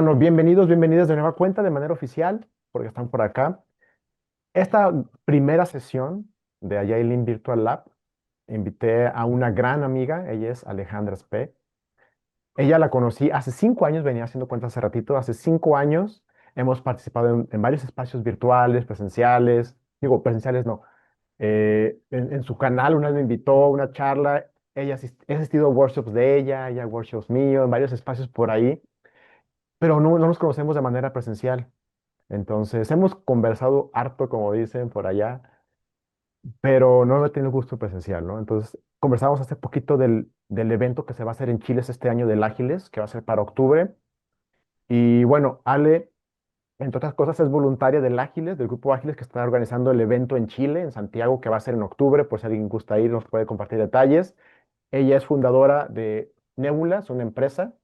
bueno, bienvenidos, bienvenidas de nueva cuenta de manera oficial, porque están por acá. Esta primera sesión de Agile Virtual Lab, invité a una gran amiga, ella es Alejandra Spe. Ella la conocí hace 5 años, venía haciendo cuentas hace ratito, hace 5 años hemos participado en varios espacios virtuales, presenciales, digo, presenciales no, en su canal una vez me invitó a una charla, he asistido a workshops de ella, workshops míos, en varios espacios por ahí, pero no nos conocemos de manera presencial. Entonces, hemos conversado harto, como dicen por allá, pero no he tenido gusto presencial, ¿no? Entonces, conversamos hace poquito del evento que se va a hacer en Chile este año del Ágiles, que va a ser para octubre. Y bueno, Ale, entre otras cosas, es voluntaria del Ágiles, del grupo Ágiles que está organizando el evento en Chile, en Santiago, que va a ser en octubre. Por si alguien gusta ir, nos puede compartir detalles. Ella es fundadora de Nebula, es una empresa.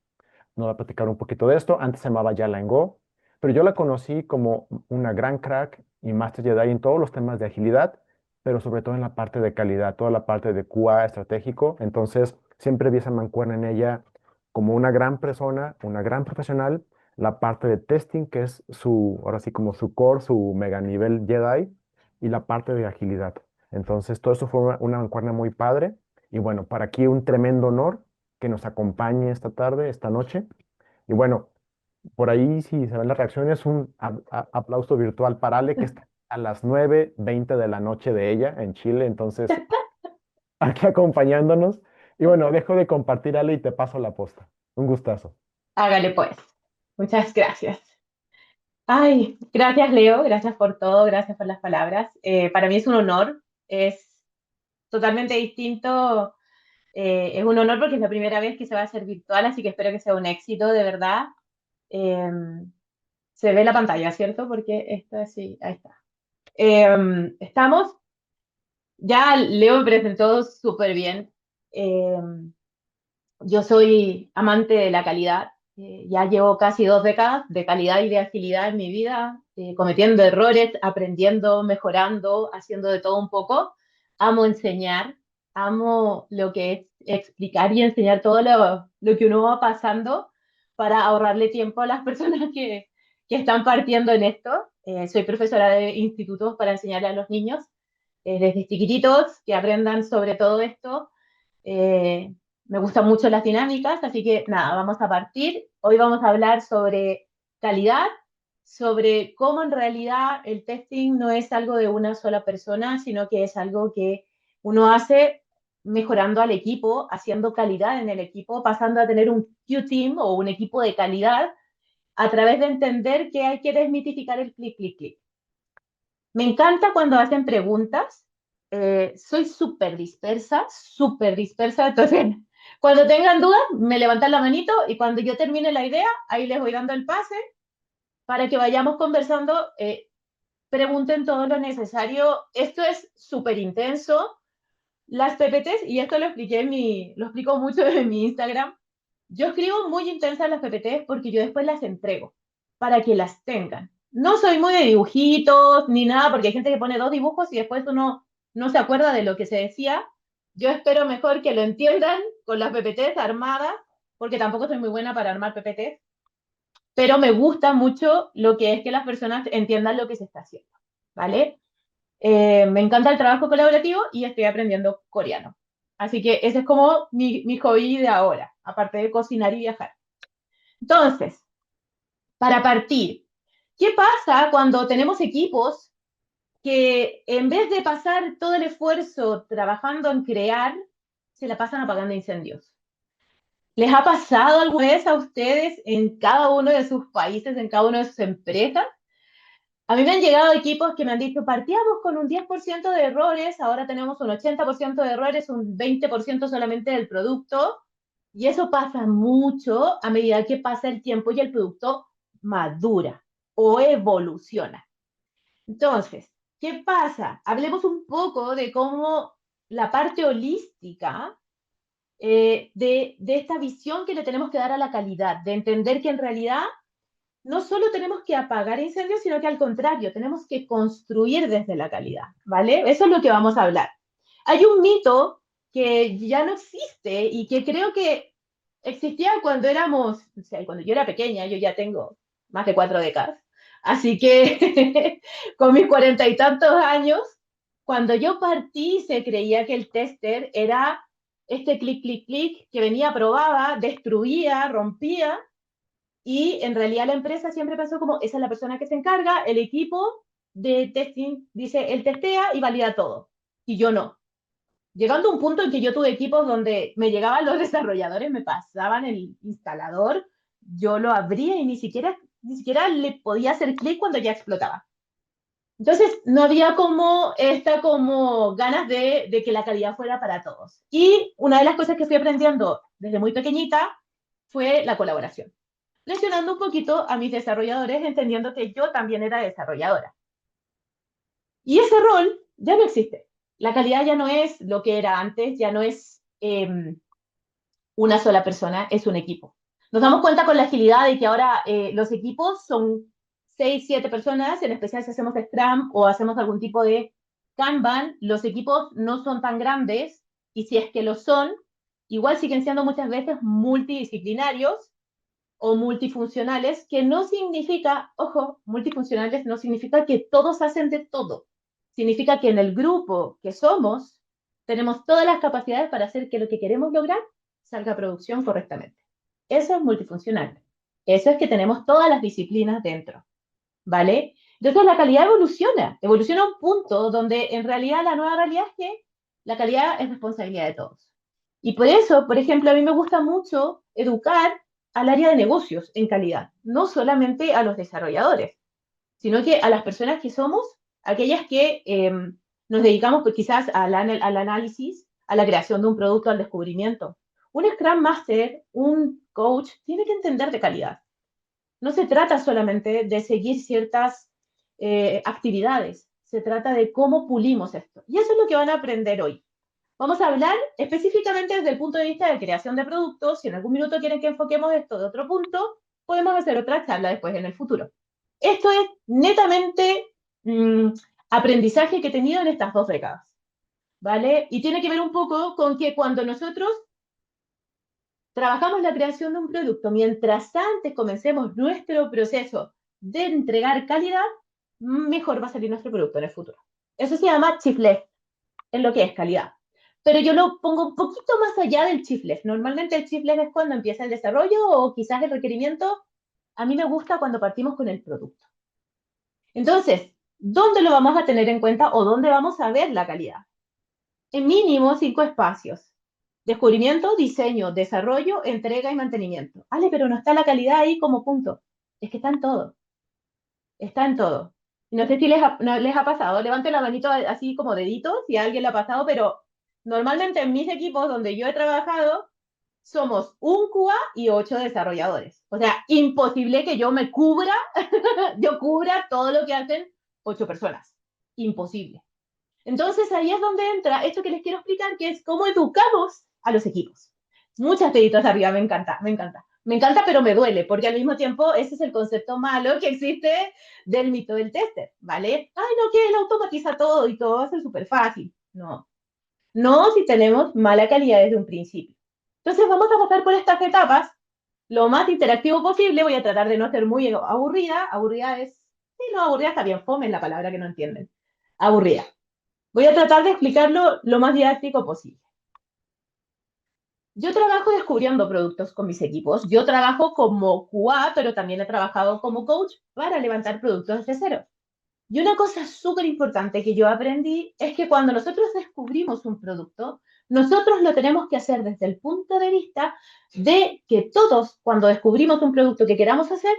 Nos va a platicar un poquito de esto. Antes se llamaba Yala en Go, pero yo la conocí como una gran crack y Master Jedi en todos los temas de agilidad, pero sobre todo en la parte de calidad, toda la parte de QA estratégico. Entonces, siempre vi esa mancuerna en ella como una gran persona, una gran profesional, la parte de testing, que es su, ahora sí, como su core, su mega nivel Jedi, y la parte de agilidad. Entonces, todo eso fue una mancuerna muy padre. Y bueno, para aquí un tremendo honor que nos acompañe esta tarde, esta noche. Y bueno, por ahí si se ven las reacciones, un aplauso virtual para Ale, que está a las 9:20 de la noche de ella en Chile, entonces aquí acompañándonos. Y bueno, dejo de compartir, Ale, y te paso la posta. Un gustazo. Hágale pues. Muchas gracias. Ay, gracias Leo, gracias por todo, gracias por las palabras. Para mí es un honor, es totalmente distinto, es un honor porque es la primera vez que se va a hacer virtual, así que espero que sea un éxito de verdad. Eh, Se ve la pantalla, ¿cierto? Porque esta sí, ahí está. Estamos, ya Leo me presentó súper bien. Eh, Yo soy amante de la calidad. Ya llevo casi 2 décadas de calidad y de agilidad en mi vida, cometiendo errores, aprendiendo, mejorando, haciendo de todo un poco. Amo enseñar, amo lo que es explicar y enseñar todo lo que uno va pasando para ahorrarle tiempo a las personas que están partiendo en esto. Soy profesora de institutos para enseñarle a los niños desde chiquititos que aprendan sobre todo esto. Eh, Me gustan mucho las dinámicas, así que nada, vamos a partir. Hoy vamos a hablar sobre calidad, sobre cómo en realidad el testing no es algo de una sola persona, sino que es algo que uno hace mejorando al equipo, haciendo calidad en el equipo, pasando a tener un Q-team o un equipo de calidad a través de entender que hay que desmitificar el clic, clic, clic. Me encanta cuando hacen preguntas. Soy súper dispersa. Entonces, cuando tengan dudas, me levantan la manito y cuando yo termine la idea, ahí les voy dando el pase para que vayamos conversando. Pregunten todo lo necesario. Esto es súper intenso. Las PPTs, y esto lo explico mucho en mi Instagram. Yo escribo muy intensas las PPTs porque yo después las entrego para que las tengan. No soy muy de dibujitos ni nada, porque hay gente que pone 2 dibujos y después uno no se acuerda de lo que se decía. Yo espero mejor que lo entiendan con las PPTs armadas, porque tampoco soy muy buena para armar PPTs, pero me gusta mucho lo que es que las personas entiendan lo que se está haciendo, ¿vale? Me encanta el trabajo colaborativo y estoy aprendiendo coreano. Así que ese es como mi hobby de ahora, aparte de cocinar y viajar. Entonces, para partir, ¿qué pasa cuando tenemos equipos que en vez de pasar todo el esfuerzo trabajando en crear, se la pasan apagando incendios? ¿Les ha pasado alguna vez a ustedes en cada uno de sus países, en cada una de sus empresas? A mí me han llegado equipos que me han dicho, partíamos con un 10% de errores, ahora tenemos un 80% de errores, un 20% solamente del producto, y eso pasa mucho a medida que pasa el tiempo y el producto madura o evoluciona. Entonces, ¿qué pasa? Hablemos un poco de cómo la parte holística de esta visión que le tenemos que dar a la calidad, de entender que en realidad no solo tenemos que apagar incendios, sino que al contrario, tenemos que construir desde la calidad, ¿vale? Eso es lo que vamos a hablar. Hay un mito que ya no existe y que creo que existía cuando éramos, o sea, cuando yo era pequeña, yo ya tengo más de 4 décadas. Así que con mis 40 y tantos años, cuando yo partí, se creía que el tester era este clic, clic, clic que venía, probaba, destruía, rompía, y en realidad la empresa siempre pasó como, esa es la persona que se encarga, el equipo de testing dice, él testea y valida todo, y yo no. Llegando a un punto en que yo tuve equipos donde me llegaban los desarrolladores, me pasaban el instalador, yo lo abría y ni siquiera le podía hacer clic cuando ya explotaba. Entonces, no había como ganas de que la calidad fuera para todos. Y una de las cosas que fui aprendiendo desde muy pequeñita fue la colaboración. Presionando un poquito a mis desarrolladores, entendiendo que yo también era desarrolladora. Y ese rol ya no existe. La calidad ya no es lo que era antes, ya no es una sola persona, es un equipo. Nos damos cuenta con la agilidad de que ahora los equipos son 6, 7 personas, en especial si hacemos Scrum o hacemos algún tipo de Kanban, los equipos no son tan grandes y si es que lo son, igual siguen siendo muchas veces multidisciplinarios o multifuncionales, que no significa, ojo, multifuncionales no significa que todos hacen de todo. Significa que en el grupo que somos, tenemos todas las capacidades para hacer que lo que queremos lograr salga a producción correctamente. Eso es multifuncional. Eso es que tenemos todas las disciplinas dentro, ¿vale? Entonces la calidad evoluciona a un punto donde en realidad la nueva realidad es que la calidad es responsabilidad de todos. Y por eso, por ejemplo, a mí me gusta mucho educar al área de negocios en calidad, no solamente a los desarrolladores, sino que a las personas que somos, aquellas que nos dedicamos pues, quizás al análisis, a la creación de un producto, al descubrimiento. Un Scrum Master, un coach, tiene que entender de calidad. No se trata solamente de seguir ciertas actividades, se trata de cómo pulimos esto. Y eso es lo que van a aprender hoy. Vamos a hablar específicamente desde el punto de vista de creación de productos. Si en algún minuto quieren que enfoquemos esto de otro punto, podemos hacer otra charla después en el futuro. Esto es netamente mmm, aprendizaje que he tenido en estas 2 décadas, ¿vale? Y tiene que ver un poco con que cuando nosotros trabajamos la creación de un producto, mientras antes comencemos nuestro proceso de entregar calidad, mejor va a salir nuestro producto en el futuro. Eso se llama chiflet en lo que es calidad. Pero yo lo pongo un poquito más allá del chiflet. Normalmente el chiflet es cuando empieza el desarrollo o quizás el requerimiento. A mí me gusta cuando partimos con el producto. Entonces, ¿dónde lo vamos a tener en cuenta o dónde vamos a ver la calidad? En mínimo 5 espacios. Descubrimiento, diseño, desarrollo, entrega y mantenimiento. Vale, pero no está la calidad ahí como punto. Es que está en todo. Está en todo. Y no sé si les ha pasado. Levante la manito así como deditos si a alguien le ha pasado, pero normalmente en mis equipos donde yo he trabajado somos un QA y 8 desarrolladores. O sea, imposible que yo me cubra, yo cubra todo lo que hacen 8 personas. Imposible. Entonces ahí es donde entra esto que les quiero explicar, que es cómo educamos a los equipos. Muchas deditos arriba, me encanta, me encanta. Me encanta, pero me duele, porque al mismo tiempo ese es el concepto malo que existe del mito del tester, ¿vale? Ay, no, que él automatiza todo y todo va a ser súper fácil. No, no si tenemos mala calidad desde un principio. Entonces vamos a pasar por estas etapas lo más interactivo posible. Voy a tratar de no ser muy aburrida. Aburrida es, sí, no, aburrida está bien, fome es la palabra que no entienden. Aburrida. Voy a tratar de explicarlo lo más didáctico posible. Yo trabajo descubriendo productos con mis equipos. Yo trabajo como QA, pero también he trabajado como coach para levantar productos desde cero. Y una cosa súper importante que yo aprendí es que cuando nosotros descubrimos un producto, nosotros lo tenemos que hacer desde el punto de vista de que todos, cuando descubrimos un producto que queramos hacer,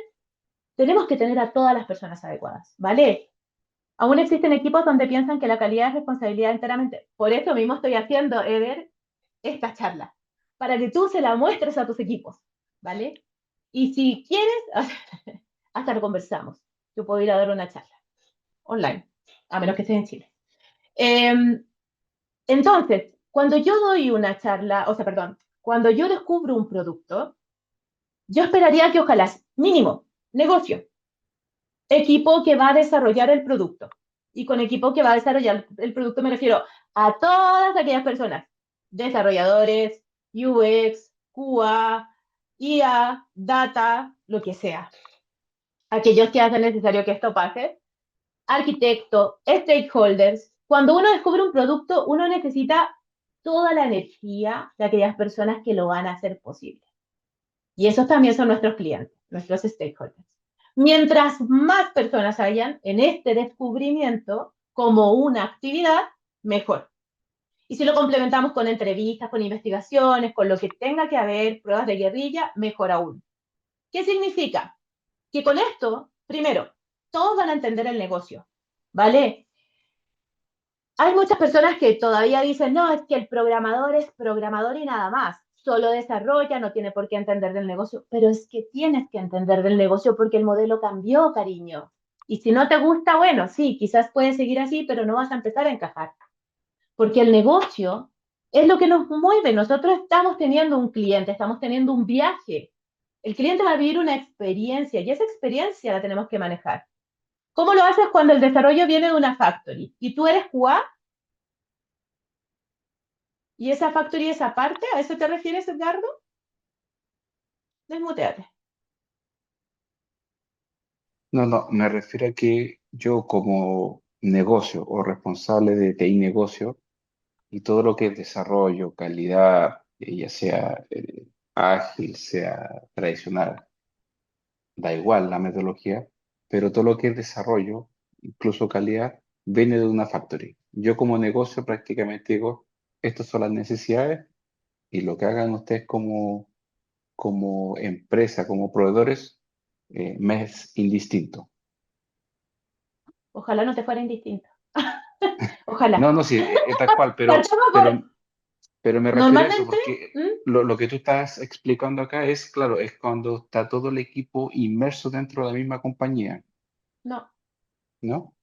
tenemos que tener a todas las personas adecuadas, ¿vale? Aún existen equipos donde piensan que la calidad es responsabilidad enteramente. Por eso mismo estoy haciendo, Eder, esta charla, para que tú se la muestres a tus equipos, ¿vale? Y si quieres, hasta lo conversamos. Yo puedo ir a dar una charla online, a menos que estés en Chile. Eh, entonces, cuando yo doy una charla, o sea, perdón, cuando yo descubro un producto, yo esperaría que ojalá, mínimo, negocio, equipo que va a desarrollar el producto. Y con equipo que va a desarrollar el producto me refiero a todas aquellas personas, desarrolladores, UX, QA, IA, data, lo que sea. Aquellos que hacen necesario que esto pase, arquitecto, stakeholders. Cuando uno descubre un producto, uno necesita toda la energía de aquellas personas que lo van a hacer posible. Y esos también son nuestros clientes, nuestros stakeholders. Mientras más personas hayan en este descubrimiento como una actividad, mejor. Y si lo complementamos con entrevistas, con investigaciones, con lo que tenga que haber, pruebas de guerrilla, mejor aún. ¿Qué significa? Que con esto, primero, todos van a entender el negocio, ¿vale? Hay muchas personas que todavía dicen, no, es que el programador es programador y nada más, solo desarrolla, no tiene por qué entender del negocio, pero es que tienes que entender del negocio porque el modelo cambió, cariño. Y si no te gusta, bueno, sí, quizás puedes seguir así, pero no vas a empezar a encajar, porque el negocio es lo que nos mueve. Nosotros estamos teniendo un cliente, estamos teniendo un viaje. El cliente va a vivir una experiencia y esa experiencia la tenemos que manejar. ¿Cómo lo haces cuando el desarrollo viene de una factory y tú eres QA y esa factory es aparte? ¿A eso te refieres, Edgardo? Desmuteate. No, no, me refiero a que yo como negocio o responsable de TI negocio y todo lo que es desarrollo, calidad, ya sea ágil, sea tradicional, da igual la metodología, pero todo lo que es desarrollo, incluso calidad, viene de una factory. Yo como negocio prácticamente digo, estas son las necesidades y lo que hagan ustedes como empresa, como proveedores, me es indistinto. Ojalá no te fuera indistinto. Ojalá. No, no, sí, es tal cual, Partamos por... pero me refiero a eso Normalmente, porque ¿Mm? lo que tú estás explicando acá es, claro, es cuando está todo el equipo inmerso dentro de la misma compañía, No, ¿no?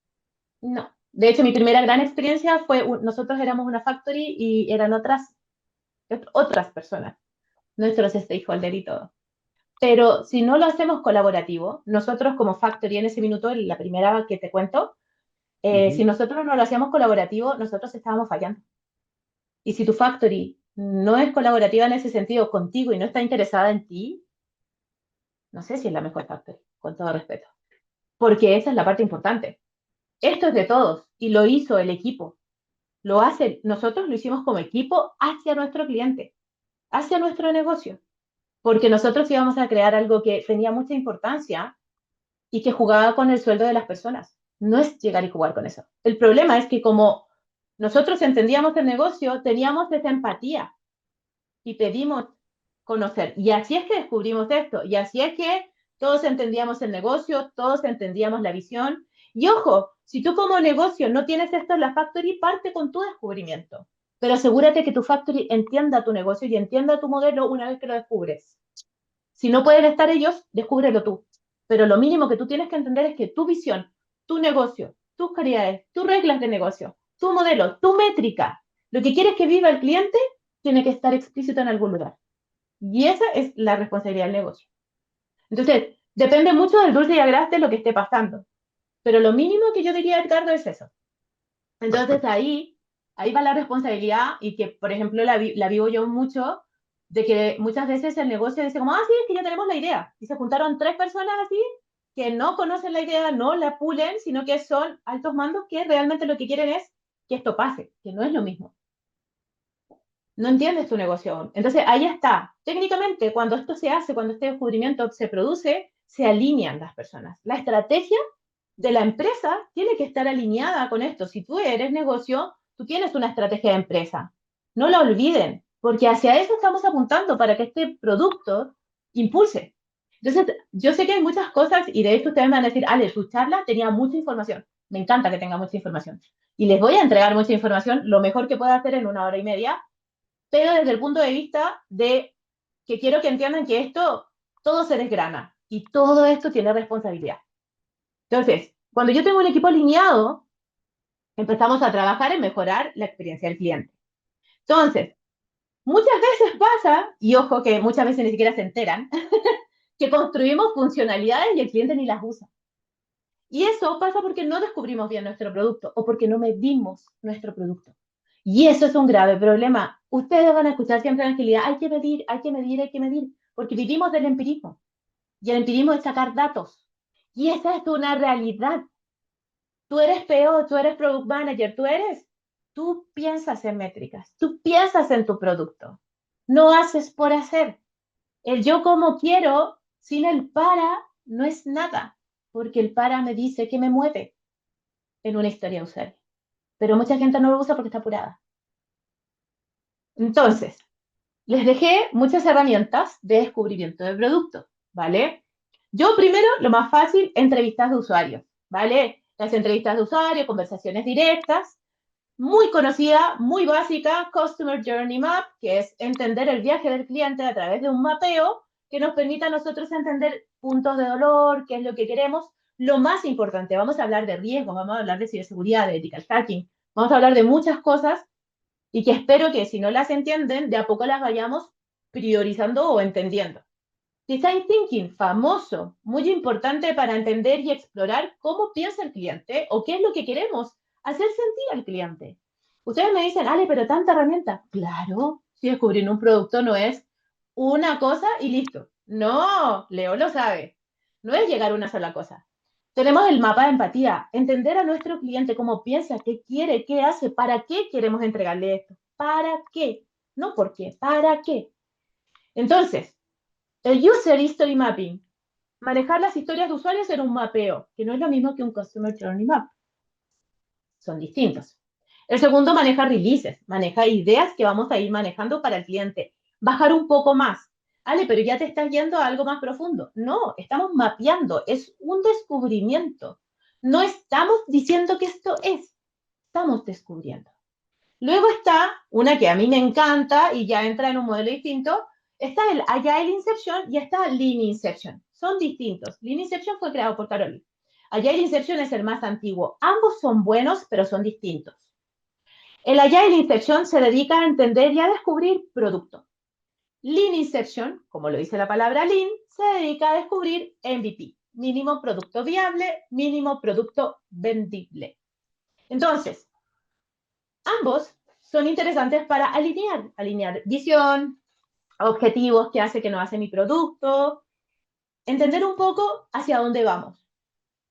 no. De hecho, mi primera gran experiencia fue, nosotros éramos una factory y eran otras personas, nuestros stakeholders y todo. Pero si no lo hacemos colaborativo, nosotros como factory en ese minuto, la primera que te cuento, si Ujú. nosotros no lo hacíamos colaborativo, nosotros estábamos fallando. Y si tu factory no es colaborativa en ese sentido contigo y no está interesada en ti, no sé si es la mejor factory, con todo respeto. Porque esa es la parte importante. Esto es de todos y lo hizo el equipo. Nosotros lo hicimos como equipo hacia nuestro cliente, hacia nuestro negocio. Porque nosotros íbamos a crear algo que tenía mucha importancia y que jugaba con el sueldo de las personas. No es llegar y jugar con eso. El problema es que como nosotros entendíamos el negocio, teníamos esa empatía y pedimos conocer. Y así es que descubrimos esto. Y así es que todos entendíamos el negocio, todos entendíamos la visión. Y ojo, si tú como negocio no tienes esto en la factory, parte con tu descubrimiento. Pero asegúrate que tu factory entienda tu negocio y entienda tu modelo una vez que lo descubres. Si no pueden estar ellos, descúbrelo tú. Pero lo mínimo que tú tienes que entender es que tu visión, tu negocio, tus calidades, tus reglas de negocio, tu modelo, tu métrica, lo que quieres que viva el cliente, tiene que estar explícito en algún lugar. Y esa es la responsabilidad del negocio. Entonces, depende mucho del dulce y agraz de lo que esté pasando. Pero lo mínimo que yo diría, Edgardo, es eso. Entonces Perfecto. ahí va la responsabilidad y que, por ejemplo, la vivo yo mucho, de que muchas veces el negocio dice como, ah, sí, es que ya tenemos la idea. Y se juntaron tres personas así que no conocen la idea, no la pulen, sino que son altos mandos que realmente lo que quieren es que esto pase, que no es lo mismo. No entiendes tu negocio aún. Entonces ahí está. Técnicamente, cuando esto se hace, cuando este descubrimiento se produce, se alinean las personas. La estrategia de la empresa tiene que estar alineada con esto. Si tú eres negocio, tú tienes una estrategia de empresa. No la olviden, porque hacia eso estamos apuntando para que este producto impulse. Entonces, yo sé que hay muchas cosas y de hecho ustedes me van a decir, Ale, tu charla tenía mucha información. Me encanta que tenga mucha información. Y les voy a entregar mucha información, lo mejor que pueda hacer en 1 hora y media, pero desde el punto de vista de que quiero que entiendan que esto todo se desgrana y todo esto tiene responsabilidad. Entonces, cuando yo tengo un equipo alineado, empezamos a trabajar en mejorar la experiencia del cliente. Entonces, muchas veces pasa, y ojo que muchas veces ni siquiera se enteran, que construimos funcionalidades y el cliente ni las usa. Y eso pasa porque no descubrimos bien nuestro producto o porque no medimos nuestro producto. Y eso es un grave problema. Ustedes van a escuchar siempre en agilidad, hay que medir, hay que medir, hay que medir, porque vivimos del empirismo. Y el empirismo es sacar datos. Y esa es una realidad. Tú eres PO, tú eres Product Manager, tú piensas en métricas, tú piensas en tu producto. No haces por hacer. El yo como quiero, sin el para, no es nada, porque el para me dice que me mueve en una historia de usuario. Pero mucha gente no lo usa porque está apurada. Entonces, les dejé muchas herramientas de descubrimiento de producto, ¿vale? Yo primero, lo más fácil, entrevistas de usuarios, ¿vale? Las entrevistas de usuarios, conversaciones directas, muy conocida, muy básica, Customer Journey Map, que es entender el viaje del cliente a través de un mapeo que nos permita a nosotros entender puntos de dolor, qué es lo que queremos. Lo más importante, vamos a hablar de riesgos, vamos a hablar de ciberseguridad, de ethical hacking, vamos a hablar de muchas cosas y que espero que si no las entienden, de a poco las vayamos priorizando o entendiendo. Design Thinking, famoso, muy importante para entender y explorar cómo piensa el cliente o qué es lo que queremos hacer sentir al cliente. Ustedes me dicen, Ale, pero tanta herramienta. Claro, si descubrir un producto no es una cosa y listo. No, Leo lo sabe. No es llegar a una sola cosa. Tenemos el mapa de empatía, entender a nuestro cliente cómo piensa, qué quiere, qué hace, para qué queremos entregarle esto, para qué, no por qué, para qué. Entonces, el User History Mapping, manejar las historias de usuarios en un mapeo, que no es lo mismo que un Customer Journey Map. Son distintos. El segundo, maneja releases, maneja ideas que vamos a ir manejando para el cliente. Bajar un poco más. Ale, pero ya te estás yendo a algo más profundo. No, estamos mapeando, es un descubrimiento. No estamos diciendo que esto es, estamos descubriendo. Luego está una que a mí me encanta y ya entra en un modelo distinto, está el Agile Inception y está Lean Inception. Son distintos. Lean Inception fue creado por Carol. Agile Inception es el más antiguo. Ambos son buenos, pero son distintos. El Agile Inception se dedica a entender y a descubrir producto. Lean Inception, como lo dice la palabra Lean, se dedica a descubrir MVP, mínimo producto viable, mínimo producto vendible. Entonces, ambos son interesantes para alinear visión, objetivos, qué hace, qué no hace mi producto, entender un poco hacia dónde vamos.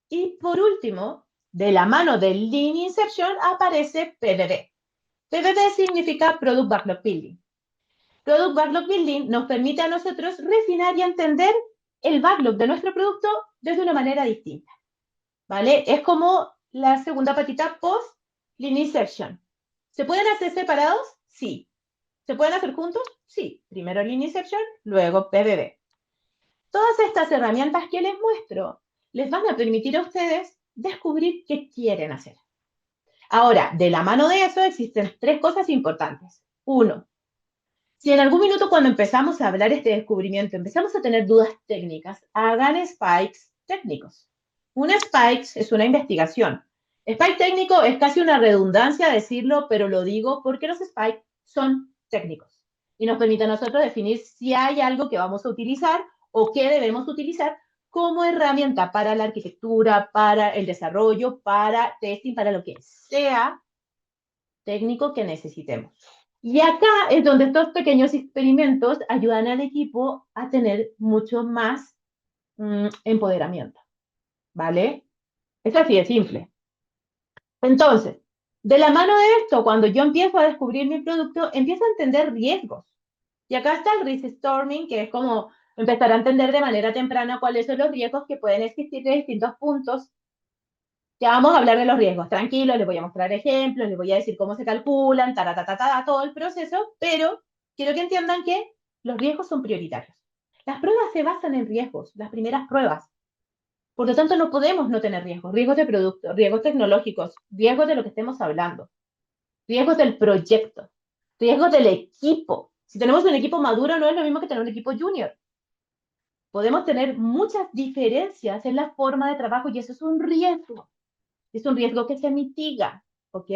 Y por último, de la mano del Lean Inception aparece PBB. PBB significa Product Backlog Building. Product Backlog Building nos permite a nosotros refinar y entender el backlog de nuestro producto desde una manera distinta. ¿Vale? Es como la segunda patita post Lean Inception. ¿Se pueden hacer separados? Sí. ¿Se pueden hacer juntos? Sí. Primero Lean Inception, luego PBB. Todas estas herramientas que les muestro les van a permitir a ustedes descubrir qué quieren hacer. Ahora, de la mano de eso existen tres cosas importantes. Uno, si en algún minuto cuando empezamos a hablar este descubrimiento empezamos a tener dudas técnicas, hagan spikes técnicos. Un spike es una investigación. Spike técnico es casi una redundancia decirlo, pero lo digo porque los spikes son técnicos y nos permite a nosotros definir si hay algo que vamos a utilizar o qué debemos utilizar como herramienta para la arquitectura, para el desarrollo, para testing, para lo que sea técnico que necesitemos. Y acá es donde estos pequeños experimentos ayudan al equipo a tener mucho más empoderamiento, ¿vale? Es así de simple. Entonces, de la mano de esto, cuando yo empiezo a descubrir mi producto, empiezo a entender riesgos. Y acá está el risk storming, que es como empezar a entender de manera temprana cuáles son los riesgos que pueden existir de distintos puntos. Ya vamos a hablar de los riesgos, tranquilos, les voy a mostrar ejemplos, les voy a decir cómo se calculan, todo el proceso, pero quiero que entiendan que los riesgos son prioritarios. Las pruebas se basan en riesgos, las primeras pruebas. Por lo tanto, no podemos no tener riesgos, riesgos de producto, riesgos tecnológicos, riesgos de lo que estemos hablando, riesgos del proyecto, riesgos del equipo. Si tenemos un equipo maduro, no es lo mismo que tener un equipo junior. Podemos tener muchas diferencias en la forma de trabajo y eso es un riesgo. Es un riesgo que se mitiga, ¿ok?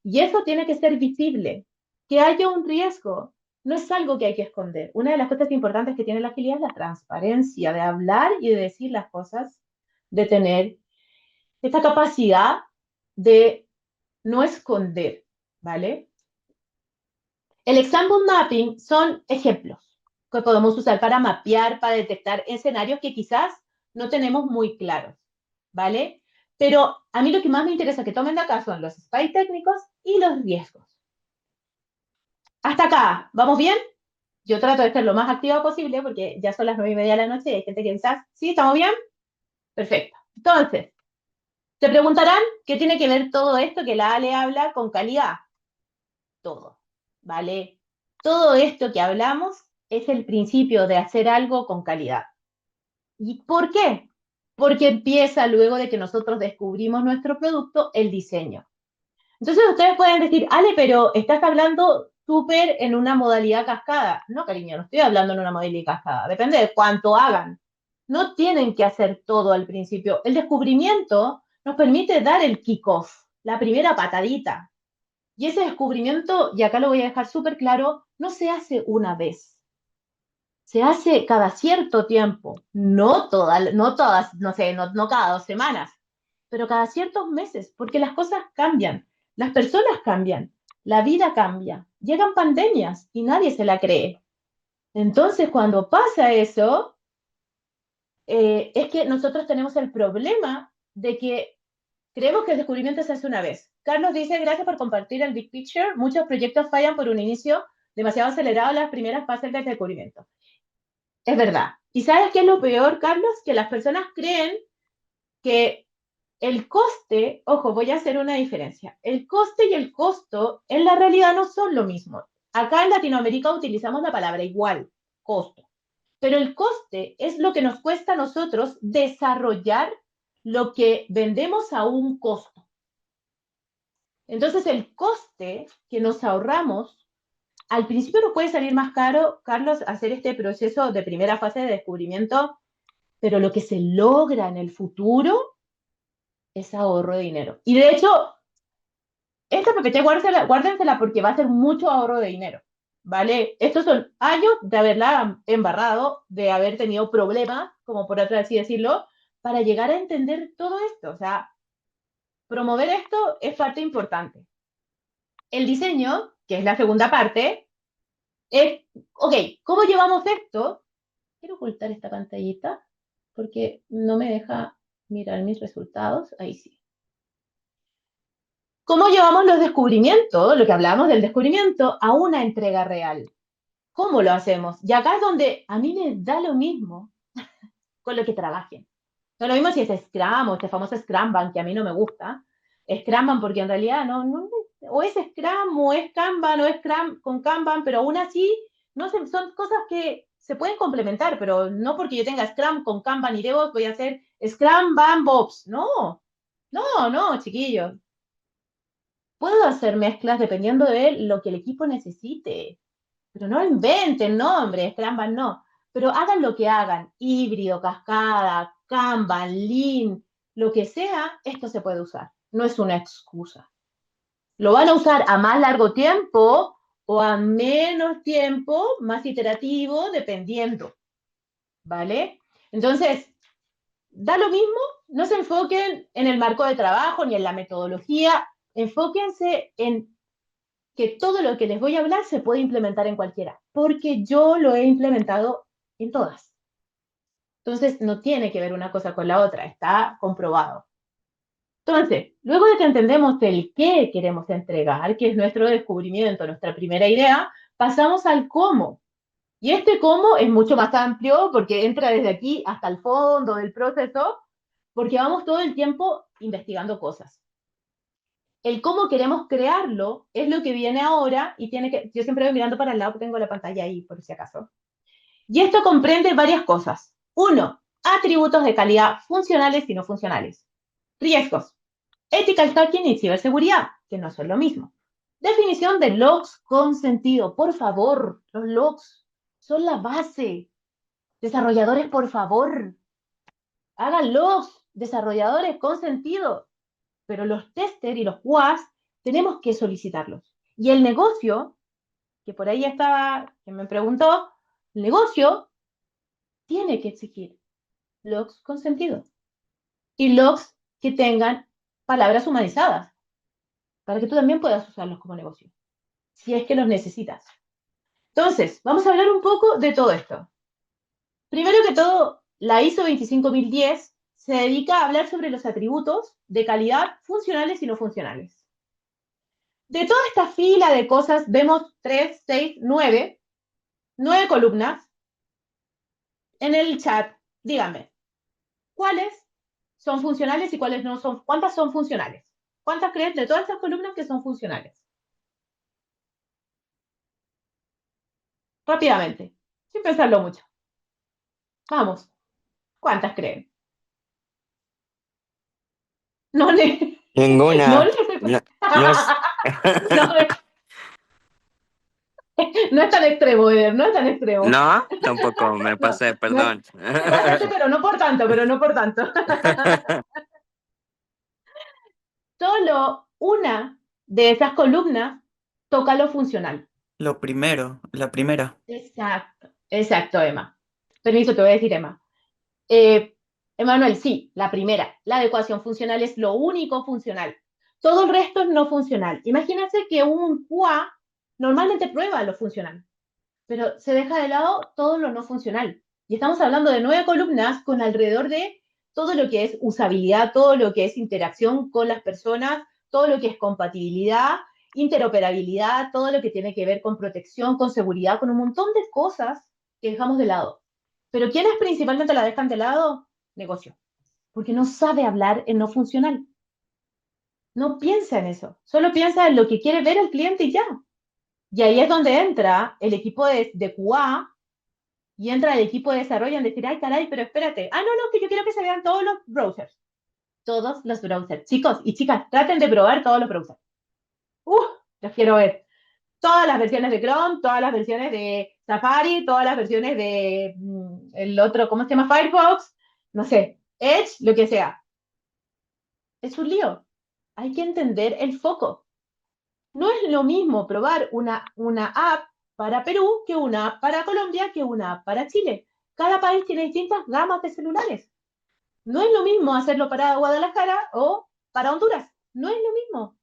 Y eso tiene que ser visible. Que haya un riesgo no es algo que hay que esconder. Una de las cosas importantes que tiene la agilidad es la transparencia, de hablar y de decir las cosas, de tener esta capacidad de no esconder, ¿vale? El example mapping son ejemplos. que podemos usar para mapear, para detectar escenarios que quizás no tenemos muy claros, ¿vale? Pero a mí lo que más me interesa que tomen de acá son los spies técnicos y los riesgos. Hasta acá, ¿vamos bien? Yo trato de ser lo más activa posible porque ya son las 9:30 de la noche y hay gente que quizás, ¿sí? ¿Estamos bien? Perfecto. Entonces, te preguntarán qué tiene que ver todo esto que la Ale habla con calidad. Todo, ¿vale? Todo esto que hablamos es el principio de hacer algo con calidad. ¿Y por qué? Porque empieza luego de que nosotros descubrimos nuestro producto, el diseño. Entonces ustedes pueden decir, Ale, pero estás hablando súper en una modalidad cascada. No, cariño, no estoy hablando en una modalidad cascada. Depende de cuánto hagan. No tienen que hacer todo al principio. El descubrimiento nos permite dar el kickoff, la primera patadita. Y ese descubrimiento, y acá lo voy a dejar súper claro, no se hace una vez. Se hace cada cierto tiempo. No todas, no sé, no cada 2 semanas, pero cada ciertos meses, porque las cosas cambian, las personas cambian, la vida cambia, llegan pandemias y nadie se la cree. Entonces, cuando pasa eso, es que nosotros tenemos el problema de que creemos que el descubrimiento se hace una vez. Carlos dice, gracias por compartir el Big Picture. Muchos proyectos fallan por un inicio demasiado acelerado en las primeras fases del descubrimiento. Es verdad. ¿Y sabes qué es lo peor, Carlos? Que las personas creen que el coste, ojo, voy a hacer una diferencia. El coste y el costo en la realidad no son lo mismo. Acá en Latinoamérica utilizamos la palabra igual, costo. Pero el coste es lo que nos cuesta a nosotros desarrollar lo que vendemos a un costo. Entonces, el coste que nos ahorramos, al principio nos puede salir más caro, Carlos, hacer este proceso de primera fase de descubrimiento, pero lo que se logra en el futuro es ahorro de dinero. Y de hecho, esta PPT guárdensela porque va a ser mucho ahorro de dinero, ¿vale? Estos son años de haberla embarrado, de haber tenido problemas, como por así decirlo, para llegar a entender todo esto. O sea, promover esto es parte importante. El diseño, que es la segunda parte, es, ok, ¿cómo llevamos esto? Quiero ocultar esta pantallita porque no me deja mirar mis resultados. Ahí sí. ¿Cómo llevamos los descubrimientos, lo que hablamos del descubrimiento, a una entrega real? ¿Cómo lo hacemos? Y acá es donde a mí me da lo mismo con lo que trabajen. No lo mismo si es Scrum o este famoso Scrumban, que a mí no me gusta. Scrumban porque en realidad o es Scrum o es Kanban o es Scrum con Kanban, pero aún así no sé, son cosas que se pueden complementar, pero no porque yo tenga Scrum con Kanban y DevOps voy a hacer Scrum, Ban, Bops. No, chiquillos. Puedo hacer mezclas dependiendo de lo que el equipo necesite, pero no inventen nombres, Scrum no. Pero hagan lo que hagan, híbrido, cascada, Kanban, Lean, lo que sea, esto se puede usar. No es una excusa. Lo van a usar a más largo tiempo o a menos tiempo, más iterativo, dependiendo. ¿Vale? Entonces, da lo mismo, no se enfoquen en el marco de trabajo ni en la metodología, enfóquense en que todo lo que les voy a hablar se puede implementar en cualquiera, porque yo lo he implementado en todas. Entonces, no tiene que ver una cosa con la otra, está comprobado. Entonces, luego de que entendemos el qué queremos entregar, que es nuestro descubrimiento, nuestra primera idea, pasamos al cómo. Y este cómo es mucho más amplio porque entra desde aquí hasta el fondo del proceso, porque vamos todo el tiempo investigando cosas. El cómo queremos crearlo es lo que viene ahora y yo siempre voy mirando para el lado, tengo la pantalla ahí por si acaso. Y esto comprende varias cosas. Uno, atributos de calidad funcionales y no funcionales. Riesgos, ethical hacking y ciberseguridad, que no son lo mismo. Definición de logs con sentido. Por favor, los logs son la base. Desarrolladores, por favor, hagan logs, desarrolladores con sentido. Pero los testers y los QAs tenemos que solicitarlos. Y el negocio, que por ahí estaba, que me preguntó, el negocio tiene que exigir logs con sentido y logs que tengan palabras humanizadas para que tú también puedas usarlos como negocio, si es que los necesitas. Entonces, vamos a hablar un poco de todo esto. Primero que todo, la ISO 25010 se dedica a hablar sobre los atributos de calidad funcionales y no funcionales. De toda esta fila de cosas, vemos 3, 6, 9 columnas. En el chat, díganme, ¿cuáles son funcionales y cuáles no son? ¿Cuántas son funcionales? ¿Cuántas creen de todas estas columnas que son funcionales? Rápidamente, sin pensarlo mucho. Vamos, ¿cuántas creen? No, no, Ninguna. No, no, no, no es tan extremo, Eder, no es tan extremo. no, tampoco me No, pasé, no es, perdón. te pasaste, pero no por tanto, pero no por tanto. Solo una de esas columnas toca lo funcional. Lo primero, la primera. Exacto, Emma. Permiso, te voy a decir, Emma. Emanuel, sí, la primera. La adecuación funcional es lo único funcional. Todo el resto es no funcional. Imagínense que un QA normalmente prueba lo funcional, pero se deja de lado todo lo no funcional. Y estamos hablando de 9 columnas con alrededor de todo lo que es usabilidad, todo lo que es interacción con las personas, todo lo que es compatibilidad, interoperabilidad, todo lo que tiene que ver con protección, con seguridad, con un montón de cosas que dejamos de lado. Pero ¿quiénes principalmente la dejan de lado? Negocio. Porque no sabe hablar en no funcional. No piensa en eso. Solo piensa en lo que quiere ver el cliente y ya. Y ahí es donde entra el equipo de QA y entra el equipo de desarrollo en decir, ay, caray, pero espérate. Ah, no, que yo quiero que se vean todos los browsers. Todos los browsers. Chicos y chicas, traten de probar todos los browsers. ¡Uh! Los quiero ver. Todas las versiones de Chrome, todas las versiones de Safari, todas las versiones de el otro, ¿cómo se llama? Firefox, no sé, Edge, lo que sea. Es un lío. Hay que entender el foco. No es lo mismo probar una app para Perú que una app para Colombia que una app para Chile. Cada país tiene distintas gamas de celulares. No es lo mismo hacerlo para Guadalajara o para Honduras. No es lo mismo.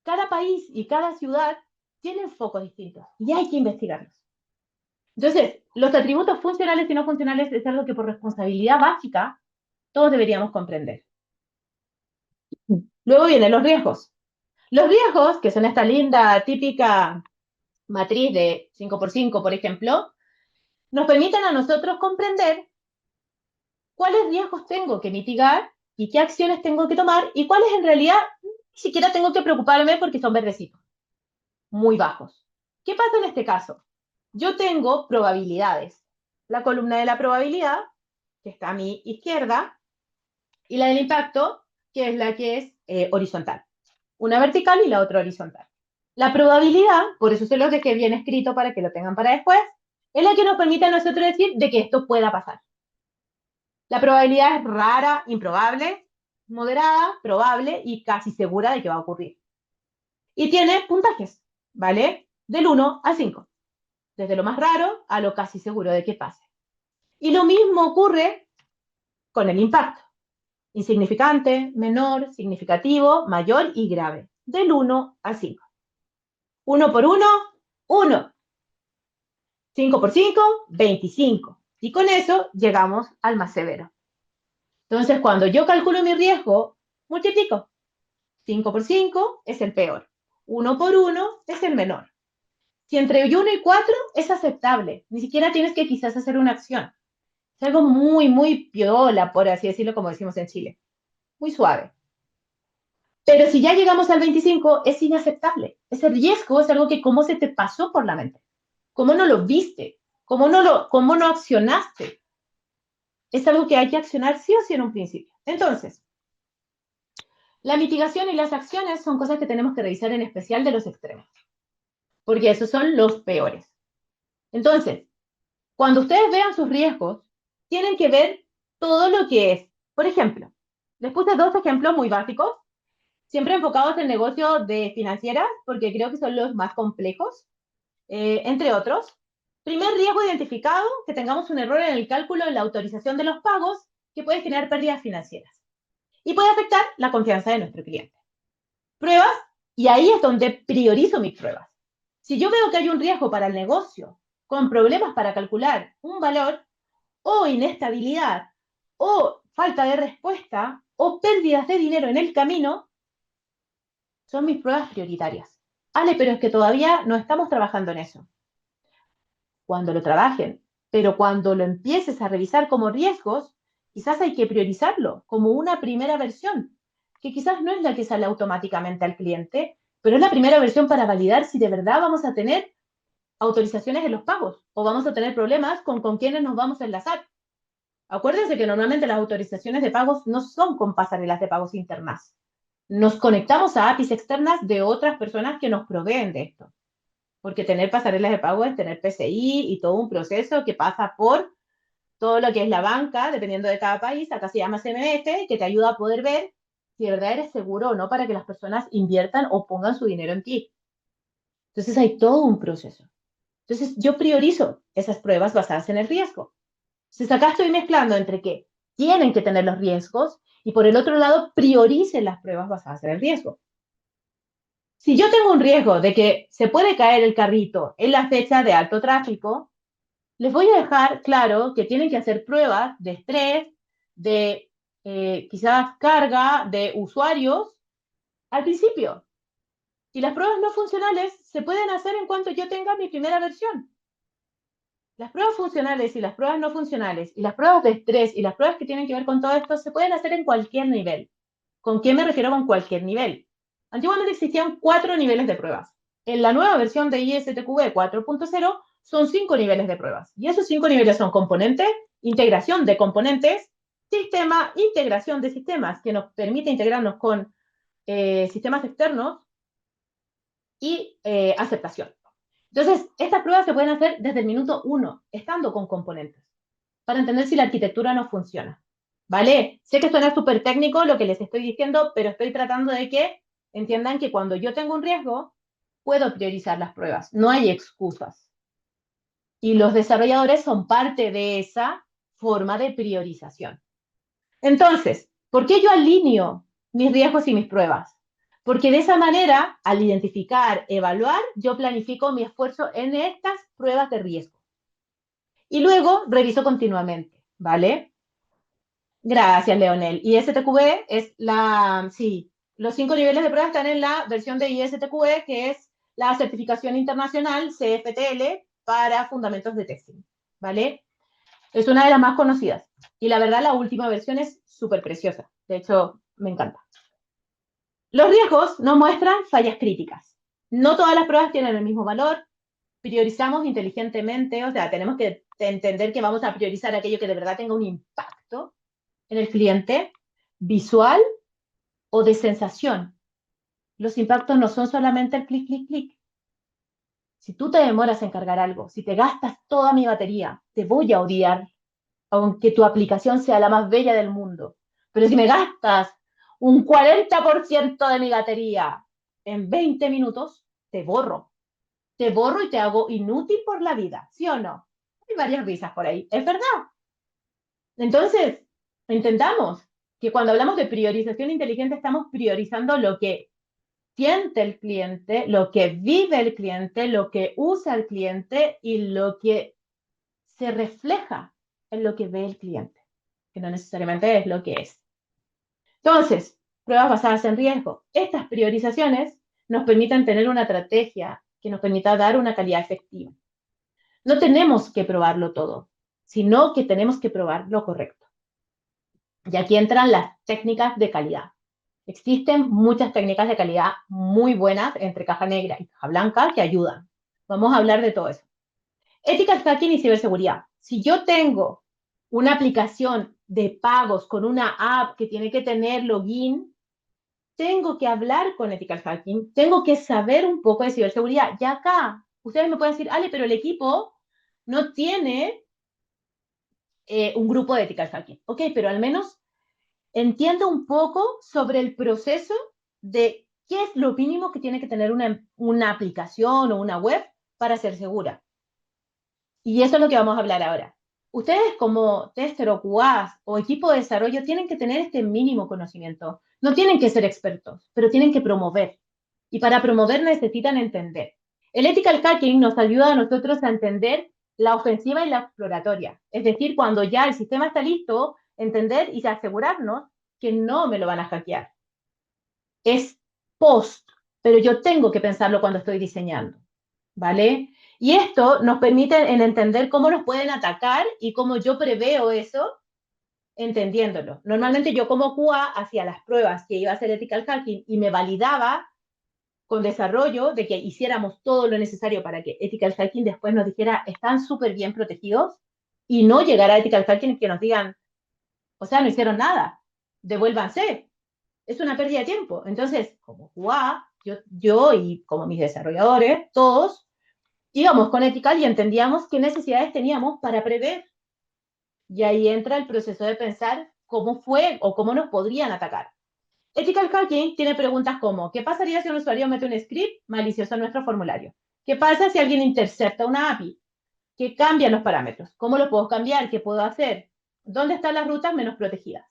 Cada país y cada ciudad tienen focos distintos y hay que investigarlos. Entonces, los atributos funcionales y no funcionales es algo que por responsabilidad básica todos deberíamos comprender. Luego vienen los riesgos. Los riesgos, que son esta linda, típica matriz de 5x5, por ejemplo, nos permiten a nosotros comprender cuáles riesgos tengo que mitigar y qué acciones tengo que tomar y cuáles en realidad ni siquiera tengo que preocuparme porque son verdecitos, muy bajos. ¿Qué pasa en este caso? Yo tengo probabilidades. La columna de la probabilidad, que está a mi izquierda, y la del impacto, que es la que es horizontal. Una vertical y la otra horizontal. La probabilidad, por eso se los dejé bien escrito para que lo tengan para después, es la que nos permite a nosotros decir de que esto pueda pasar. La probabilidad es rara, improbable, moderada, probable y casi segura de que va a ocurrir. Y tiene puntajes, ¿vale? Del 1 al 5. Desde lo más raro a lo casi seguro de que pase. Y lo mismo ocurre con el impacto. Insignificante, menor, significativo, mayor y grave. Del 1 al 5. 1 por 1, 1. 5 por 5, 25. Y con eso llegamos al más severo. Entonces, cuando yo calculo mi riesgo, multiplico. 5 por 5 es el peor. 1 por 1 es el menor. Si entre 1 y 4 es aceptable. Ni siquiera tienes que quizás hacer una acción. Es algo muy, muy piola, por así decirlo, como decimos en Chile. Muy suave. Pero si ya llegamos al 25, es inaceptable. Ese riesgo es algo que cómo se te pasó por la mente. Cómo no lo viste. Cómo no accionaste. Es algo que hay que accionar sí o sí en un principio. Entonces, la mitigación y las acciones son cosas que tenemos que revisar en especial de los extremos, porque esos son los peores. Entonces, cuando ustedes vean sus riesgos, tienen que ver todo lo que es. Por ejemplo, les puse dos ejemplos muy básicos, siempre enfocados en negocios de financieras, porque creo que son los más complejos, entre otros. Primer riesgo identificado, que tengamos un error en el cálculo de la autorización de los pagos que puede generar pérdidas financieras y puede afectar la confianza de nuestro cliente. Pruebas, y ahí es donde priorizo mis pruebas. Si yo veo que hay un riesgo para el negocio, con problemas para calcular un valor, o inestabilidad, o falta de respuesta, o pérdidas de dinero en el camino, son mis pruebas prioritarias. Ale, pero es que todavía no estamos trabajando en eso. Cuando lo trabajen, pero cuando lo empieces a revisar como riesgos, quizás hay que priorizarlo como una primera versión, que quizás no es la que sale automáticamente al cliente, pero es la primera versión para validar si de verdad vamos a tener autorizaciones en los pagos o vamos a tener problemas con quiénes nos vamos a enlazar. Acuérdense que normalmente las autorizaciones de pagos no son con pasarelas de pagos internas. Nos conectamos a APIs externas de otras personas que nos proveen de esto. Porque tener pasarelas de pago es tener PCI y todo un proceso que pasa por todo lo que es la banca, dependiendo de cada país. Acá se llama CMS, que te ayuda a poder ver si de verdad eres seguro o no para que las personas inviertan o pongan su dinero en ti. Entonces hay todo un proceso. Entonces yo priorizo esas pruebas basadas en el riesgo. Entonces acá estoy mezclando entre que tienen que tener los riesgos y por el otro lado prioricen las pruebas basadas en el riesgo. Si yo tengo un riesgo de que se puede caer el carrito en la fecha de alto tráfico, les voy a dejar claro que tienen que hacer pruebas de estrés, de quizás carga de usuarios al principio. Y las pruebas no funcionales se pueden hacer en cuanto yo tenga mi primera versión. Las pruebas funcionales y las pruebas no funcionales y las pruebas de estrés y las pruebas que tienen que ver con todo esto se pueden hacer en cualquier nivel. ¿Con qué me refiero con cualquier nivel? Antiguamente existían 4 niveles de pruebas. En la nueva versión de ISTQB 4.0 son 5 niveles de pruebas. Y esos 5 niveles son componente, integración de componentes, sistema, integración de sistemas, que nos permite integrarnos con sistemas externos y aceptación. Entonces, estas pruebas se pueden hacer desde el minuto 1, estando con componentes, para entender si la arquitectura no funciona. ¿Vale? Sé que suena súper técnico lo que les estoy diciendo, pero estoy tratando de que entiendan que cuando yo tengo un riesgo, puedo priorizar las pruebas. No hay excusas. Y los desarrolladores son parte de esa forma de priorización. Entonces, ¿por qué yo alineo mis riesgos y mis pruebas? Porque de esa manera, al identificar, evaluar, yo planifico mi esfuerzo en estas pruebas de riesgo. Y luego reviso continuamente, ¿vale? Gracias, Leonel. ISTQB es sí, los 5 niveles de prueba están en la versión de ISTQB, que es la certificación internacional CFTL para fundamentos de testing, ¿vale? Es una de las más conocidas. Y la verdad, la última versión es súper preciosa. De hecho, me encanta. Los riesgos nos muestran fallas críticas. No todas las pruebas tienen el mismo valor. Priorizamos inteligentemente, o sea, tenemos que entender que vamos a priorizar aquello que de verdad tenga un impacto en el cliente, visual o de sensación. Los impactos no son solamente el clic, clic, clic. Si tú te demoras en cargar algo, si te gastas toda mi batería, te voy a odiar, aunque tu aplicación sea la más bella del mundo. Pero si me gastas un 40% de mi batería en 20 minutos, te borro. Te borro y te hago inútil por la vida, ¿sí o no? Hay varias risas por ahí, es verdad. Entonces, entendamos que cuando hablamos de priorización inteligente estamos priorizando lo que siente el cliente, lo que vive el cliente, lo que usa el cliente y lo que se refleja en lo que ve el cliente, que no necesariamente es lo que es. Entonces, pruebas basadas en riesgo. Estas priorizaciones nos permiten tener una estrategia que nos permita dar una calidad efectiva. No tenemos que probarlo todo, sino que tenemos que probar lo correcto. Y aquí entran las técnicas de calidad. Existen muchas técnicas de calidad muy buenas entre caja negra y caja blanca que ayudan. Vamos a hablar de todo eso. Ethical hacking y ciberseguridad. Si yo tengo una aplicación de pagos con una app que tiene que tener login, tengo que hablar con ethical hacking, tengo que saber un poco de ciberseguridad. Ya acá, ustedes me pueden decir, Ale, pero el equipo no tiene un grupo de ethical hacking. Ok, pero al menos entiendo un poco sobre el proceso de qué es lo mínimo que tiene que tener una aplicación o una web para ser segura. Y eso es lo que vamos a hablar ahora. Ustedes como tester o QAs o equipo de desarrollo tienen que tener este mínimo conocimiento. No tienen que ser expertos, pero tienen que promover. Y para promover necesitan entender. El ethical hacking nos ayuda a nosotros a entender la ofensiva y la exploratoria. Es decir, cuando ya el sistema está listo, entender y asegurarnos que no me lo van a hackear. Es post, pero yo tengo que pensarlo cuando estoy diseñando, ¿vale? Y esto nos permite en entender cómo nos pueden atacar y cómo yo preveo eso entendiéndolo. Normalmente yo como QA hacía las pruebas que iba a hacer ethical hacking y me validaba con desarrollo de que hiciéramos todo lo necesario para que ethical hacking después nos dijera están súper bien protegidos y no llegar a ethical hacking que nos digan, o sea, no hicieron nada, devuélvanse. Es una pérdida de tiempo. Entonces, como QA, yo y como mis desarrolladores, todos íbamos con ethical y entendíamos qué necesidades teníamos para prever. Y ahí entra el proceso de pensar cómo fue o cómo nos podrían atacar. Ethical hacking tiene preguntas como, ¿qué pasaría si un usuario mete un script malicioso en nuestro formulario? ¿Qué pasa si alguien intercepta una API? ¿Qué cambian los parámetros? ¿Cómo lo puedo cambiar? ¿Qué puedo hacer? ¿Dónde están las rutas menos protegidas?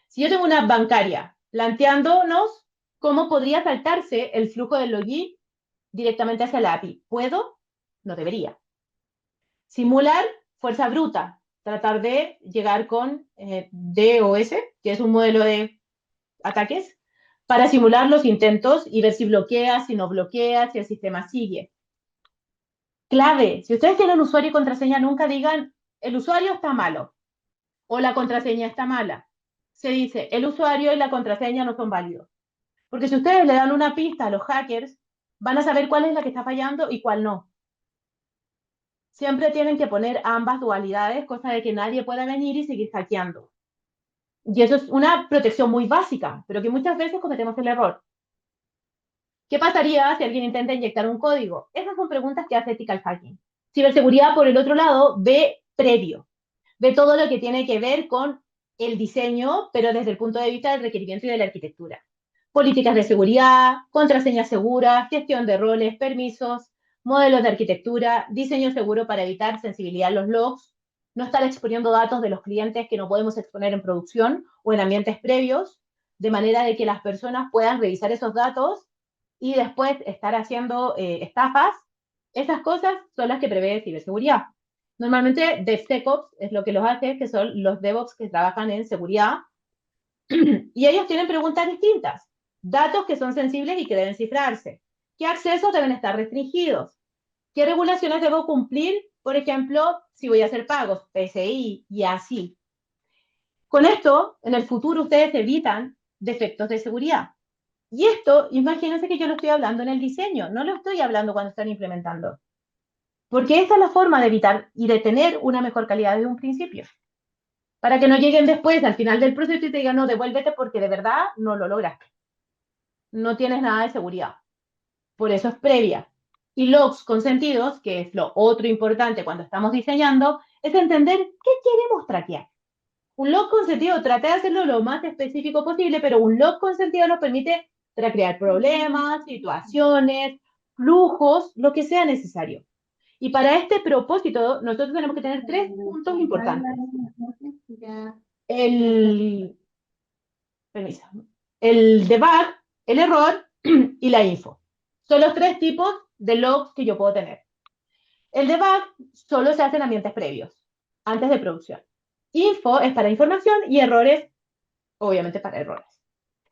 Si yo tengo una app bancaria planteándonos cómo podría saltarse el flujo del login directamente hacia la API, ¿puedo? No debería. Simular fuerza bruta, tratar de llegar con DOS, que es un modelo de ataques, para simular los intentos y ver si bloquea, si no bloquea, si el sistema sigue. Clave, si ustedes tienen usuario y contraseña, nunca digan, el usuario está malo o la contraseña está mala. Se dice, el usuario y la contraseña no son válidos. Porque si ustedes le dan una pista a los hackers, van a saber cuál es la que está fallando y cuál no. Siempre tienen que poner ambas dualidades, cosa de que nadie pueda venir y seguir hackeando. Y eso es una protección muy básica, pero que muchas veces cometemos el error. ¿Qué pasaría si alguien intenta inyectar un código? Esas son preguntas que hace ethical hacking. Ciberseguridad, por el otro lado, ve previo, ve todo lo que tiene que ver con el diseño, pero desde el punto de vista del requerimiento y de la arquitectura. Políticas de seguridad, contraseñas seguras, gestión de roles, permisos, modelos de arquitectura, diseño seguro para evitar sensibilidad a los logs, no estar exponiendo datos de los clientes que no podemos exponer en producción o en ambientes previos, de manera de que las personas puedan revisar esos datos y después estar haciendo estafas. Esas cosas son las que prevé ciberseguridad. Normalmente DevSecOps es lo que los hace, que son los DevOps que trabajan en seguridad, y ellos tienen preguntas distintas. Datos que son sensibles y que deben cifrarse. ¿Qué accesos deben estar restringidos? ¿Qué regulaciones debo cumplir? Por ejemplo, si voy a hacer pagos, PCI y así. Con esto, en el futuro ustedes evitan defectos de seguridad. Y esto, imagínense que yo lo estoy hablando en el diseño, no lo estoy hablando cuando están implementando. Porque esta es la forma de evitar y de tener una mejor calidad desde un principio. Para que no lleguen después, al final del proceso, y te digan, no, devuélvete porque de verdad no lo lograste. No tienes nada de seguridad. Por eso es previa. Y logs consentidos, que es lo otro importante cuando estamos diseñando, es entender qué queremos traquear. Un log consentido, trate de hacerlo lo más específico posible, pero un log consentido nos permite recrear problemas, situaciones, flujos, lo que sea necesario. Y para este propósito, nosotros tenemos que tener tres puntos importantes. El, permiso, el debug, el error y la info. Son los tres tipos de logs que yo puedo tener. El debug solo se hace en ambientes previos, antes de producción. Info es para información y errores, obviamente, para errores.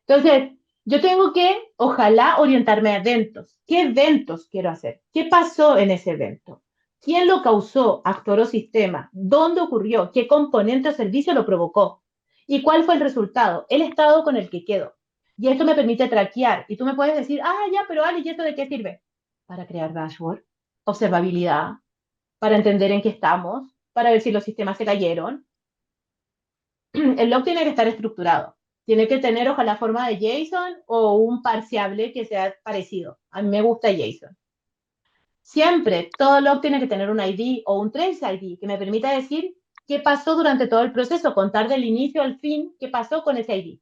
Entonces, yo tengo que, ojalá, orientarme a eventos. ¿Qué eventos quiero hacer? ¿Qué pasó en ese evento? ¿Quién lo causó? ¿Actor o sistema? ¿Dónde ocurrió? ¿Qué componente o servicio lo provocó? ¿Y cuál fue el resultado? El estado con el que quedo. Y esto me permite traquear. Y tú me puedes decir, ya, pero Ali, ¿y esto de qué sirve? Para crear dashboard, observabilidad, para entender en qué estamos, para ver si los sistemas se cayeron. El log tiene que estar estructurado. Tiene que tener, ojalá, forma de JSON o un parseable que sea parecido. A mí me gusta JSON. Siempre, todo log tiene que tener un ID o un trace ID que me permita decir qué pasó durante todo el proceso, contar del inicio al fin qué pasó con ese ID.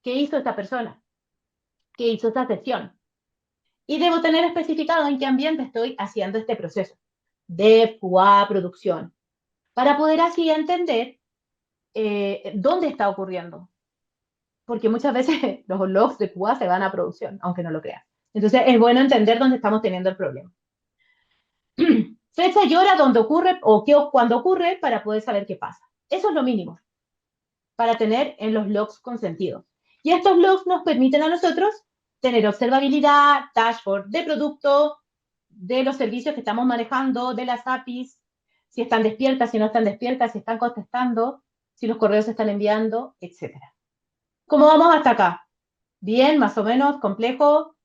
¿Qué hizo esta persona? ¿Qué hizo esta sesión? Y debo tener especificado en qué ambiente estoy haciendo este proceso. Dev, QA, producción. Para poder así entender dónde está ocurriendo. Porque muchas veces los logs de QA se van a producción, aunque no lo creas. Entonces es bueno entender dónde estamos teniendo el problema. Fecha y hora donde ocurre o cuando ocurre para poder saber qué pasa. Eso es lo mínimo para tener en los logs consentidos. Y estos logs nos permiten a nosotros tener observabilidad, dashboard de producto, de los servicios que estamos manejando, de las APIs, si están despiertas, si no están despiertas, si están contestando, si los correos se están enviando, etc. ¿Cómo vamos hasta acá? ¿Bien? ¿Más o menos? ¿Complejo?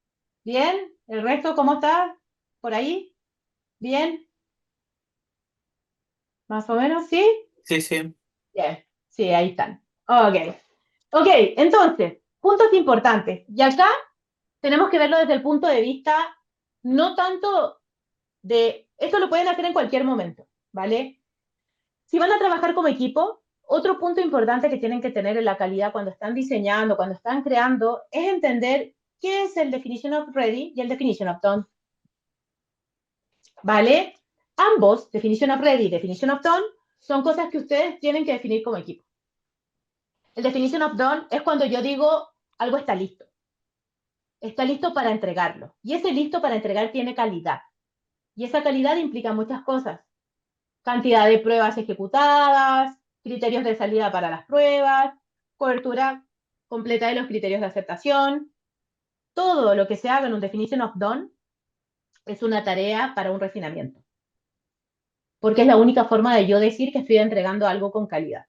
¿Bien? ¿El resto cómo está? ¿Por ahí? ¿Bien? ¿Más o menos? ¿Sí? Sí, sí. Bien. Sí, ahí están. Ok. Ok, entonces, puntos importantes. Y acá tenemos que verlo desde el punto de vista no tanto de... Esto lo pueden hacer en cualquier momento, ¿vale? Si van a trabajar como equipo, otro punto importante que tienen que tener en la calidad cuando están diseñando, cuando están creando, es entender qué es el definition of ready y el definition of done. ¿Vale? Ambos, definition of ready y definition of done, son cosas que ustedes tienen que definir como equipo. El definition of done es cuando yo digo algo está listo. Está listo para entregarlo. Y ese listo para entregar tiene calidad. Y esa calidad implica muchas cosas. Cantidad de pruebas ejecutadas, criterios de salida para las pruebas, cobertura completa de los criterios de aceptación. Todo lo que se haga en un definition of done es una tarea para un refinamiento. Porque es la única forma de yo decir que estoy entregando algo con calidad.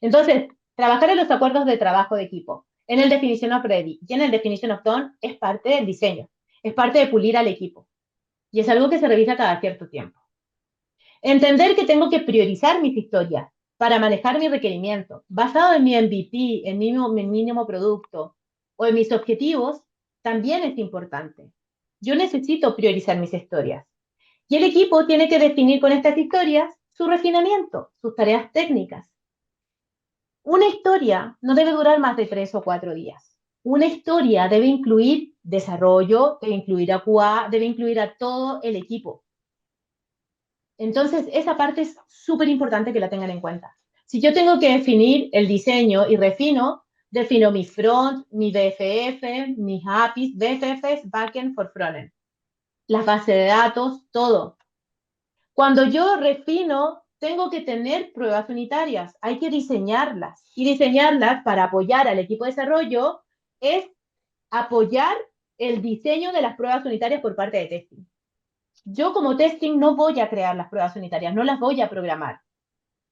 Entonces, trabajar en los acuerdos de trabajo de equipo, en el definition of ready y en el definition of done es parte del diseño, es parte de pulir al equipo. Y es algo que se revisa cada cierto tiempo. Entender que tengo que priorizar mis historias para manejar mi requerimiento, basado en mi MVP, en mi mínimo producto o en mis objetivos, también es importante. Yo necesito priorizar mis historias. Y el equipo tiene que definir con estas historias su refinamiento, sus tareas técnicas. Una historia no debe durar más de 3 o 4 días. Una historia debe incluir desarrollo, debe incluir a QA, debe incluir a todo el equipo. Entonces, esa parte es súper importante que la tengan en cuenta. Si yo tengo que definir el diseño y defino mi front, mi BFF, mis APIs, BFFs, backend for frontend, las bases de datos, todo. Cuando yo refino, tengo que tener pruebas unitarias, hay que diseñarlas. Y diseñarlas para apoyar al equipo de desarrollo es apoyar el diseño de las pruebas unitarias por parte de testing. Yo como testing no voy a crear las pruebas unitarias, no las voy a programar,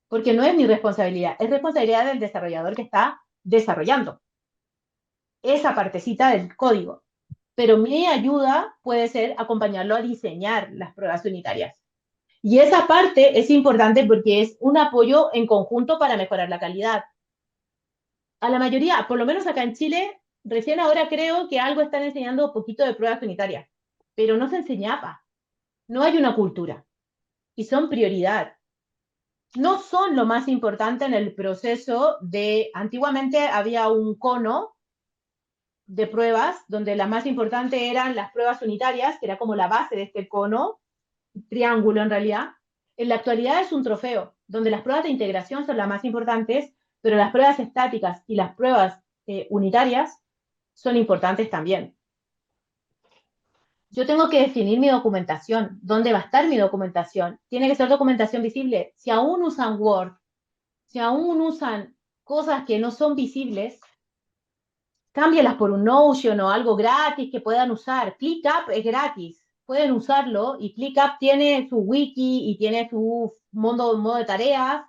porque no es mi responsabilidad, es responsabilidad del desarrollador que está desarrollando esa partecita del código. Pero mi ayuda puede ser acompañarlo a diseñar las pruebas unitarias. Y esa parte es importante porque es un apoyo en conjunto para mejorar la calidad. A la mayoría, por lo menos acá en Chile, recién ahora creo que algo están enseñando un poquito de pruebas unitarias, pero no se enseñaba. No hay una cultura y son prioridad. No son lo más importante en el proceso de... Antiguamente había un cono de pruebas donde las más importantes eran las pruebas unitarias, que era como la base de este cono, triángulo en realidad. En la actualidad es un trofeo, donde las pruebas de integración son las más importantes, pero las pruebas estáticas y las pruebas unitarias son importantes también. Yo tengo que definir mi documentación, dónde va a estar mi documentación. Tiene que ser documentación visible. Si aún usan Word, si aún usan cosas que no son visibles, cámbialas por un Notion o algo gratis que puedan usar. ClickUp es gratis, pueden usarlo y ClickUp tiene su wiki y tiene su modo de tareas.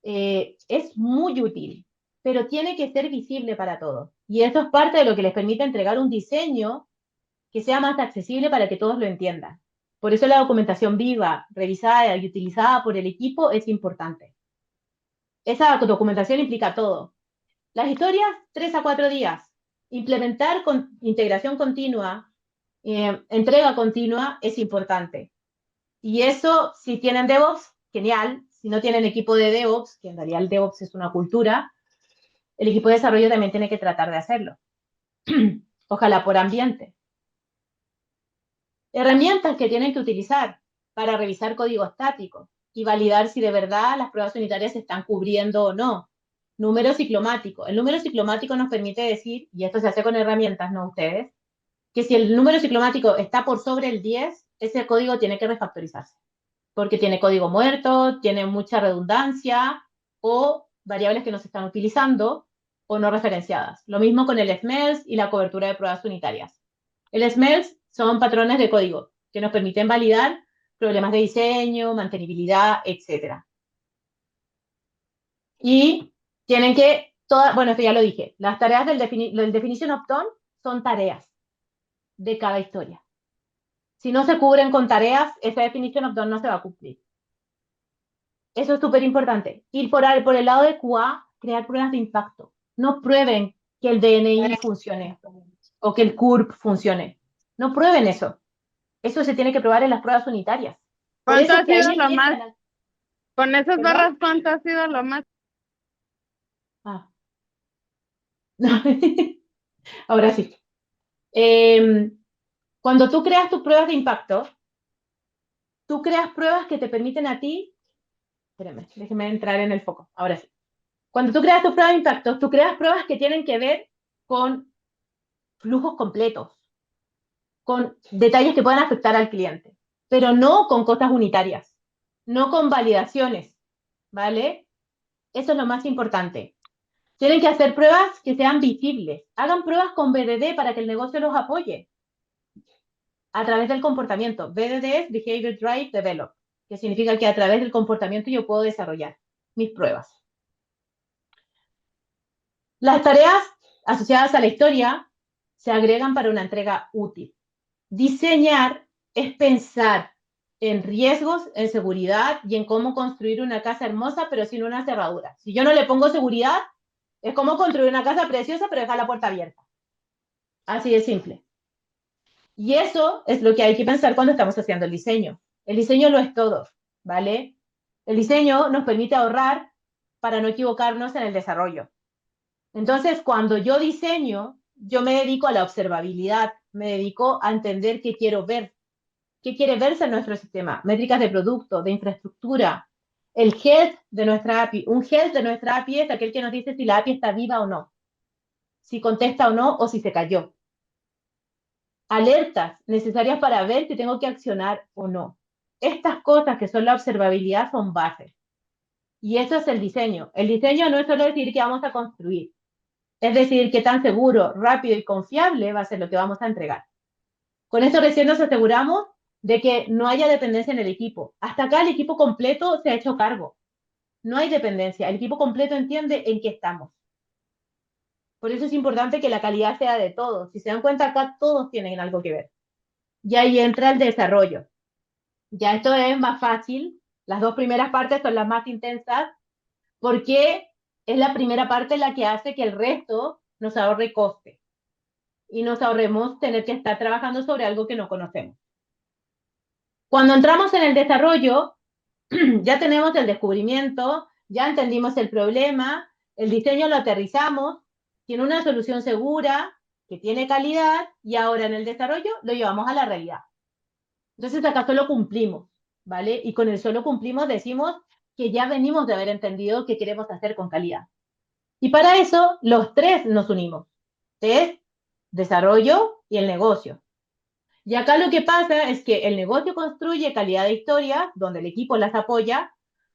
Es muy útil, pero tiene que ser visible para todos. Y eso es parte de lo que les permite entregar un diseño que sea más accesible para que todos lo entiendan. Por eso la documentación viva, revisada y utilizada por el equipo es importante. Esa documentación implica todo. Las historias, 3 a 4 días. Implementar con integración continua, entrega continua es importante. Y eso, si tienen DevOps, genial. Si no tienen equipo de DevOps, que en realidad el DevOps es una cultura, el equipo de desarrollo también tiene que tratar de hacerlo. Ojalá por ambiente. Herramientas que tienen que utilizar para revisar código estático y validar si de verdad las pruebas unitarias se están cubriendo o no. Número ciclomático. El número ciclomático nos permite decir, y esto se hace con herramientas, no ustedes, que si el número ciclomático está por sobre el 10, ese código tiene que refactorizarse, porque tiene código muerto, tiene mucha redundancia o variables que no se están utilizando o no referenciadas. Lo mismo con el SMELS y la cobertura de pruebas unitarias. El SMELS son patrones de código que nos permiten validar problemas de diseño, mantenibilidad, etc. Y tienen que, bueno, esto ya lo dije, las tareas del definition of tone son tareas de cada historia. Si no se cubren con tareas, esa definition of tone no se va a cumplir. Eso es súper importante. Ir por el lado de QA, crear pruebas de impacto. No prueben que el DNI funcione o que el CURP funcione. No prueben eso. Eso se tiene que probar en las pruebas unitarias. Por ¿Cuánto eso ha es que ahí sido lo más? empiezan a... Con esas ¿Perdón? barras, ¿cuánto ha sido lo más? Ah. Ahora sí. Cuando tú creas tus pruebas de impacto, tú creas pruebas que te permiten a ti... Espérame, déjeme entrar en el foco. Ahora sí. Cuando tú creas tus pruebas de impacto, tú creas pruebas que tienen que ver con flujos completos, con detalles que puedan afectar al cliente, pero no con cosas unitarias, no con validaciones, ¿vale? Eso es lo más importante. Tienen que hacer pruebas que sean visibles. Hagan pruebas con BDD para que el negocio los apoye a través del comportamiento. BDD es Behavior Drive Develop, que significa que a través del comportamiento yo puedo desarrollar mis pruebas. Las tareas asociadas a la historia se agregan para una entrega útil. Diseñar es pensar en riesgos, en seguridad y en cómo construir una casa hermosa pero sin una cerradura. Si yo no le pongo seguridad, es como construir una casa preciosa pero dejar la puerta abierta. Así de simple. Y eso es lo que hay que pensar cuando estamos haciendo el diseño. El diseño lo es todo, ¿vale? El diseño nos permite ahorrar para no equivocarnos en el desarrollo. Entonces, cuando yo diseño, yo me dedico a la observabilidad, me dedico a entender qué quiero ver, qué quiere verse en nuestro sistema, métricas de producto, de infraestructura, el health de nuestra API. Un health de nuestra API es aquel que nos dice si la API está viva o no, si contesta o no, o si se cayó. Alertas necesarias para ver si tengo que accionar o no. Estas cosas que son la observabilidad son bases. Y eso es el diseño. El diseño no es solo decir que vamos a construir, es decir, qué tan seguro, rápido y confiable va a ser lo que vamos a entregar. Con esto recién nos aseguramos de que no haya dependencia en el equipo. Hasta acá el equipo completo se ha hecho cargo. No hay dependencia. El equipo completo entiende en qué estamos. Por eso es importante que la calidad sea de todos. Si se dan cuenta, acá todos tienen algo que ver. Y ahí entra el desarrollo. Ya esto es más fácil. Las dos primeras partes son las más intensas porque es la primera parte la que hace que el resto nos ahorre coste y nos ahorremos tener que estar trabajando sobre algo que no conocemos. Cuando entramos en el desarrollo, ya tenemos el descubrimiento, ya entendimos el problema, el diseño lo aterrizamos, tiene una solución segura, que tiene calidad, y ahora en el desarrollo lo llevamos a la realidad. Entonces acá solo cumplimos, ¿vale? Y con el solo cumplimos decimos que ya venimos de haber entendido qué queremos hacer con calidad. Y para eso los tres nos unimos, es desarrollo y el negocio. Y acá lo que pasa es que el negocio construye calidad de historias, donde el equipo las apoya,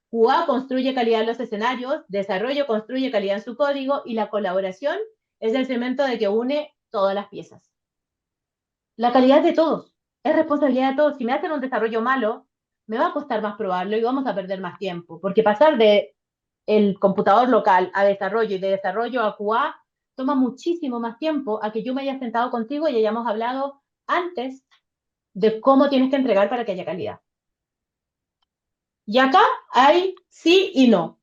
QA construye calidad en los escenarios, desarrollo construye calidad en su código y la colaboración es el cemento de que une todas las piezas. La calidad es de todos, es responsabilidad de todos. Si me hacen un desarrollo malo, me va a costar más probarlo y vamos a perder más tiempo, porque pasar de el computador local a desarrollo y de desarrollo a QA toma muchísimo más tiempo a que yo me haya sentado contigo y hayamos hablado antes de cómo tienes que entregar para que haya calidad. Y acá hay sí y no.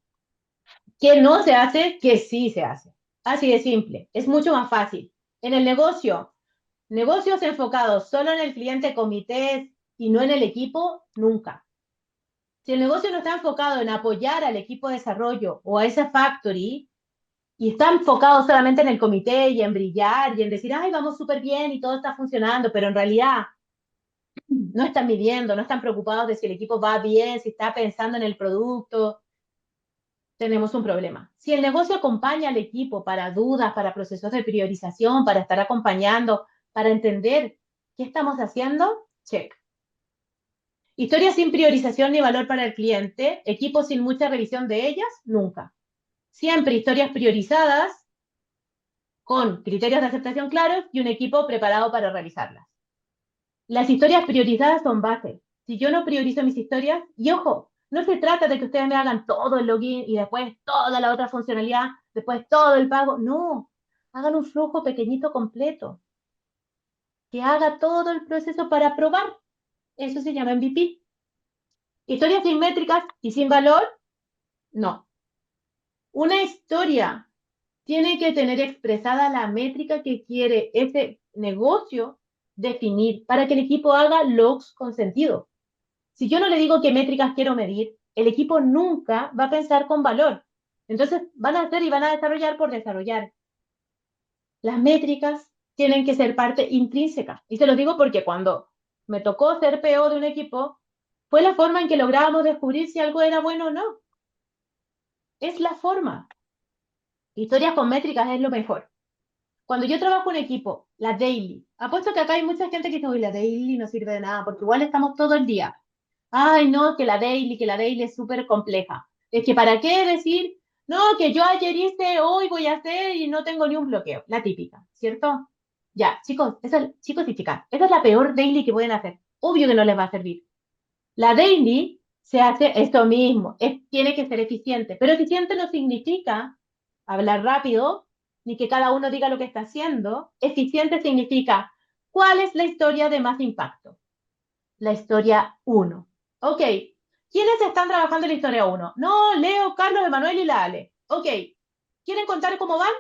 ¿Qué no se hace? Que sí se hace. Así de simple. Es mucho más fácil. En el negocio, negocios enfocados solo en el cliente, comités y no en el equipo, nunca. Si el negocio no está enfocado en apoyar al equipo de desarrollo o a esa factory y está enfocado solamente en el comité y en brillar y en decir, ay, vamos súper bien y todo está funcionando, pero en realidad no están midiendo, no están preocupados de si el equipo va bien, si está pensando en el producto, tenemos un problema. Si el negocio acompaña al equipo para dudas, para procesos de priorización, para estar acompañando, para entender qué estamos haciendo, check. Historias sin priorización ni valor para el cliente, equipos sin mucha revisión de ellas, nunca. Siempre historias priorizadas con criterios de aceptación claros y un equipo preparado para realizarlas. Las historias priorizadas son base. Si yo no priorizo mis historias, y ojo, no se trata de que ustedes me hagan todo el login y después toda la otra funcionalidad, después todo el pago. No, hagan un flujo pequeñito completo, que haga todo el proceso para probar. Eso se llama MVP. Historias sin métricas y sin valor, no. Una historia tiene que tener expresada la métrica que quiere ese negocio definir para que el equipo haga logs con sentido. Si yo no le digo qué métricas quiero medir, el equipo nunca va a pensar con valor. Entonces van a hacer y van a desarrollar por desarrollar. Las métricas tienen que ser parte intrínseca. Y se los digo porque cuando me tocó ser PO de un equipo, fue la forma en que lográbamos descubrir si algo era bueno o no. Es la forma. Historias con métricas es lo mejor. Cuando yo trabajo en equipo, la daily, apuesto que acá hay mucha gente que dice, uy, la daily no sirve de nada, porque igual estamos todo el día. Ay, no, que la daily es súper compleja. Es que ¿para qué decir, no, que yo ayer hice, hoy voy a hacer y no tengo ni un bloqueo? La típica, ¿cierto? Ya, chicos, chicos y chicas, esa es la peor daily que pueden hacer. Obvio que no les va a servir. La daily se hace esto mismo, tiene que ser eficiente, pero eficiente no significa hablar rápido, ni que cada uno diga lo que está haciendo. Eficiente significa, ¿cuál es la historia de más impacto? La historia 1. Ok, ¿quiénes están trabajando en la historia 1? No, Leo, Carlos, Emanuel y la Ale. Ok, ¿quieren contar cómo van?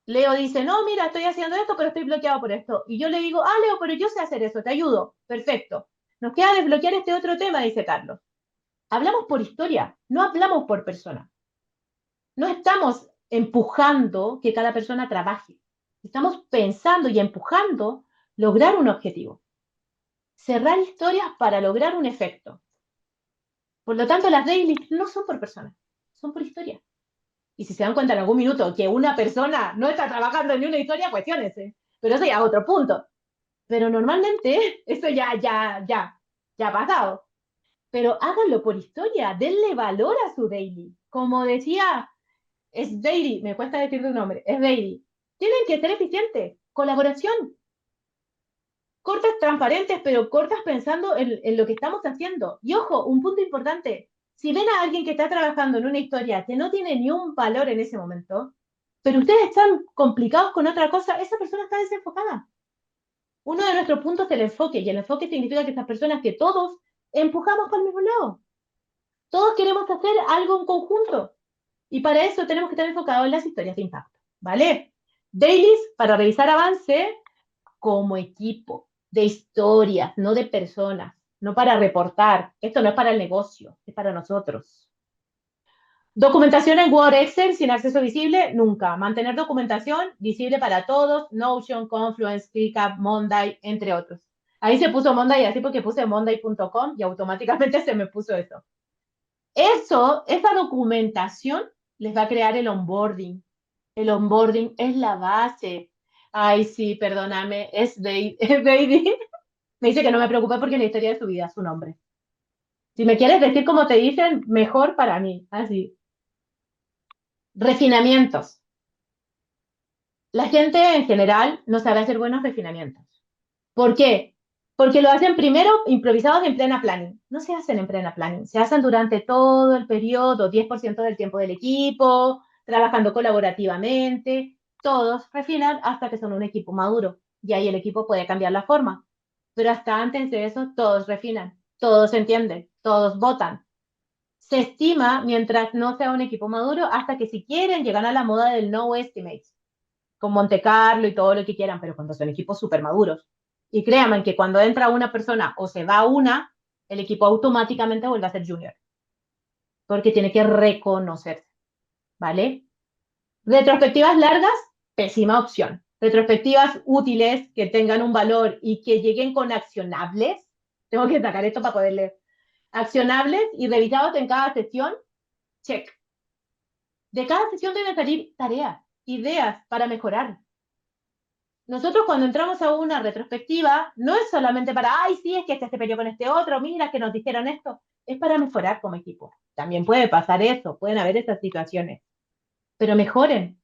Leo dice, no, mira, estoy haciendo esto, pero estoy bloqueado por esto. Y yo le digo, ah, Leo, pero yo sé hacer eso, te ayudo. Perfecto. Nos queda desbloquear este otro tema, dice Carlos. Hablamos por historia, no hablamos por persona. No estamos empujando que cada persona trabaje. Estamos pensando y empujando lograr un objetivo. Cerrar historias para lograr un efecto. Por lo tanto, las dailies no son por persona, son por historia. Y si se dan cuenta en algún minuto que una persona no está trabajando en una historia, cuestiónese. Pero eso ya es otro punto. Pero normalmente eso ya ha pasado. Pero háganlo por historia, denle valor a su daily. Como decía, es daily, me cuesta decir tu nombre, es daily. Tienen que ser eficientes. Colaboración. Cortas transparentes, pero cortas pensando en lo que estamos haciendo. Y ojo, un punto importante. Si ven a alguien que está trabajando en una historia que no tiene ni un valor en ese momento, pero ustedes están complicados con otra cosa, esa persona está desenfocada. Uno de nuestros puntos es el enfoque, y el enfoque significa que estas personas que todos empujamos para el mismo lado. Todos queremos hacer algo en conjunto. Y para eso tenemos que estar enfocados en las historias de impacto. ¿Vale? Dailies para revisar avance como equipo, de historias, no de personas, no para reportar. Esto no es para el negocio, es para nosotros. Documentación en Word, Excel sin acceso visible, nunca. Mantener documentación visible para todos, Notion, Confluence, ClickUp, Monday, entre otros. Ahí se puso Monday así porque puse monday.com y automáticamente se me puso eso. Esa documentación les va a crear el onboarding. El onboarding es la base. Ay, sí, perdóname, es Baby. Me dice que no me preocupe porque es la historia de su vida, su nombre. Si me quieres decir cómo te dicen, mejor para mí. Así. Refinamientos. La gente en general no sabe hacer buenos refinamientos. ¿Por qué? Porque lo hacen primero improvisados en plena planning. No se hacen en plena planning, se hacen durante todo el periodo, 10% del tiempo del equipo, trabajando colaborativamente. Todos refinan hasta que son un equipo maduro y ahí el equipo puede cambiar la forma. Pero hasta antes de eso, todos refinan, todos entienden, todos votan. Se estima, mientras no sea un equipo maduro, hasta que si quieren llegan a la moda del no estimate, con Monte Carlo y todo lo que quieran, pero cuando son equipos súper maduros. Y créanme que cuando entra una persona o se va una, el equipo automáticamente vuelve a ser junior, porque tiene que reconocerse, ¿vale? Retrospectivas largas, pésima opción. Retrospectivas útiles, que tengan un valor y que lleguen con accionables. Tengo que sacar esto para poder leer. Accionables y revisados en cada sesión, check. De cada sesión deben salir tareas, ideas para mejorar. Nosotros cuando entramos a una retrospectiva, no es solamente para, ay, sí, es que este se peleó con este otro, mira que nos dijeron esto, es para mejorar como equipo. También puede pasar eso, pueden haber esas situaciones, pero mejoren.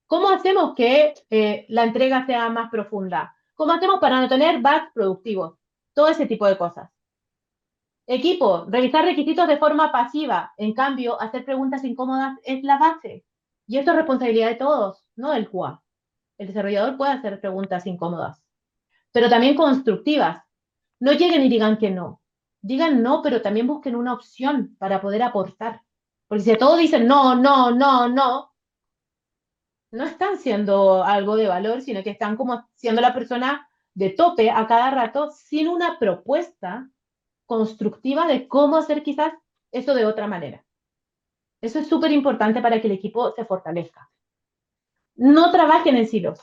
¿Cómo hacemos que la entrega sea más profunda? ¿Cómo hacemos para no tener bugs productivos? Todo ese tipo de cosas. Equipo, revisar requisitos de forma pasiva. En cambio, hacer preguntas incómodas es la base. Y esto es responsabilidad de todos, no del QA. El desarrollador puede hacer preguntas incómodas, pero también constructivas. No lleguen y digan que no. Digan no, pero también busquen una opción para poder aportar. Porque si a todos dicen no, no, no, no, no están siendo algo de valor, sino que están como siendo la persona de tope a cada rato sin una propuesta constructiva de cómo hacer quizás eso de otra manera. Eso es súper importante para que el equipo se fortalezca. No trabajen en silos.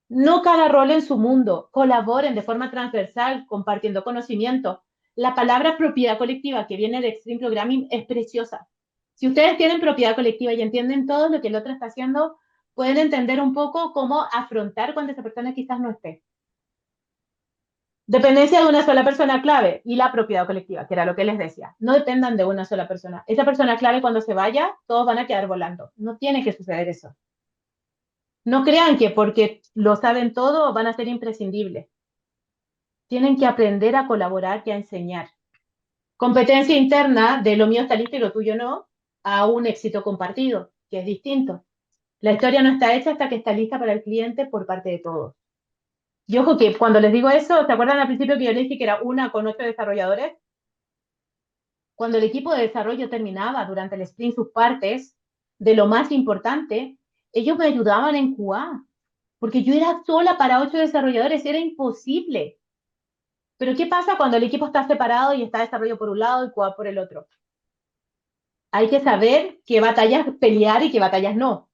No cada rol en su mundo. Colaboren de forma transversal, compartiendo conocimiento. La palabra propiedad colectiva que viene de Extreme Programming es preciosa. Si ustedes tienen propiedad colectiva y entienden todo lo que el otro está haciendo, pueden entender un poco cómo afrontar cuando esa persona quizás no esté. Dependencia de una sola persona clave y la propiedad colectiva, que era lo que les decía. No dependan de una sola persona. Esa persona clave cuando se vaya, todos van a quedar volando. No tiene que suceder eso. No crean que porque lo saben todo van a ser imprescindibles. Tienen que aprender a colaborar y a enseñar. Competencia interna de lo mío está listo y lo tuyo no, a un éxito compartido, que es distinto. La historia no está hecha hasta que está lista para el cliente por parte de todos. Y ojo que cuando les digo eso, ¿se acuerdan al principio que yo les dije que era una con 8 desarrolladores? Cuando el equipo de desarrollo terminaba durante el sprint sus partes, de lo más importante, ellos me ayudaban en QA, porque yo era sola para 8 desarrolladores, era imposible. Pero ¿qué pasa cuando el equipo está separado y está desarrollo por un lado y QA por el otro? Hay que saber qué batallas pelear y qué batallas no.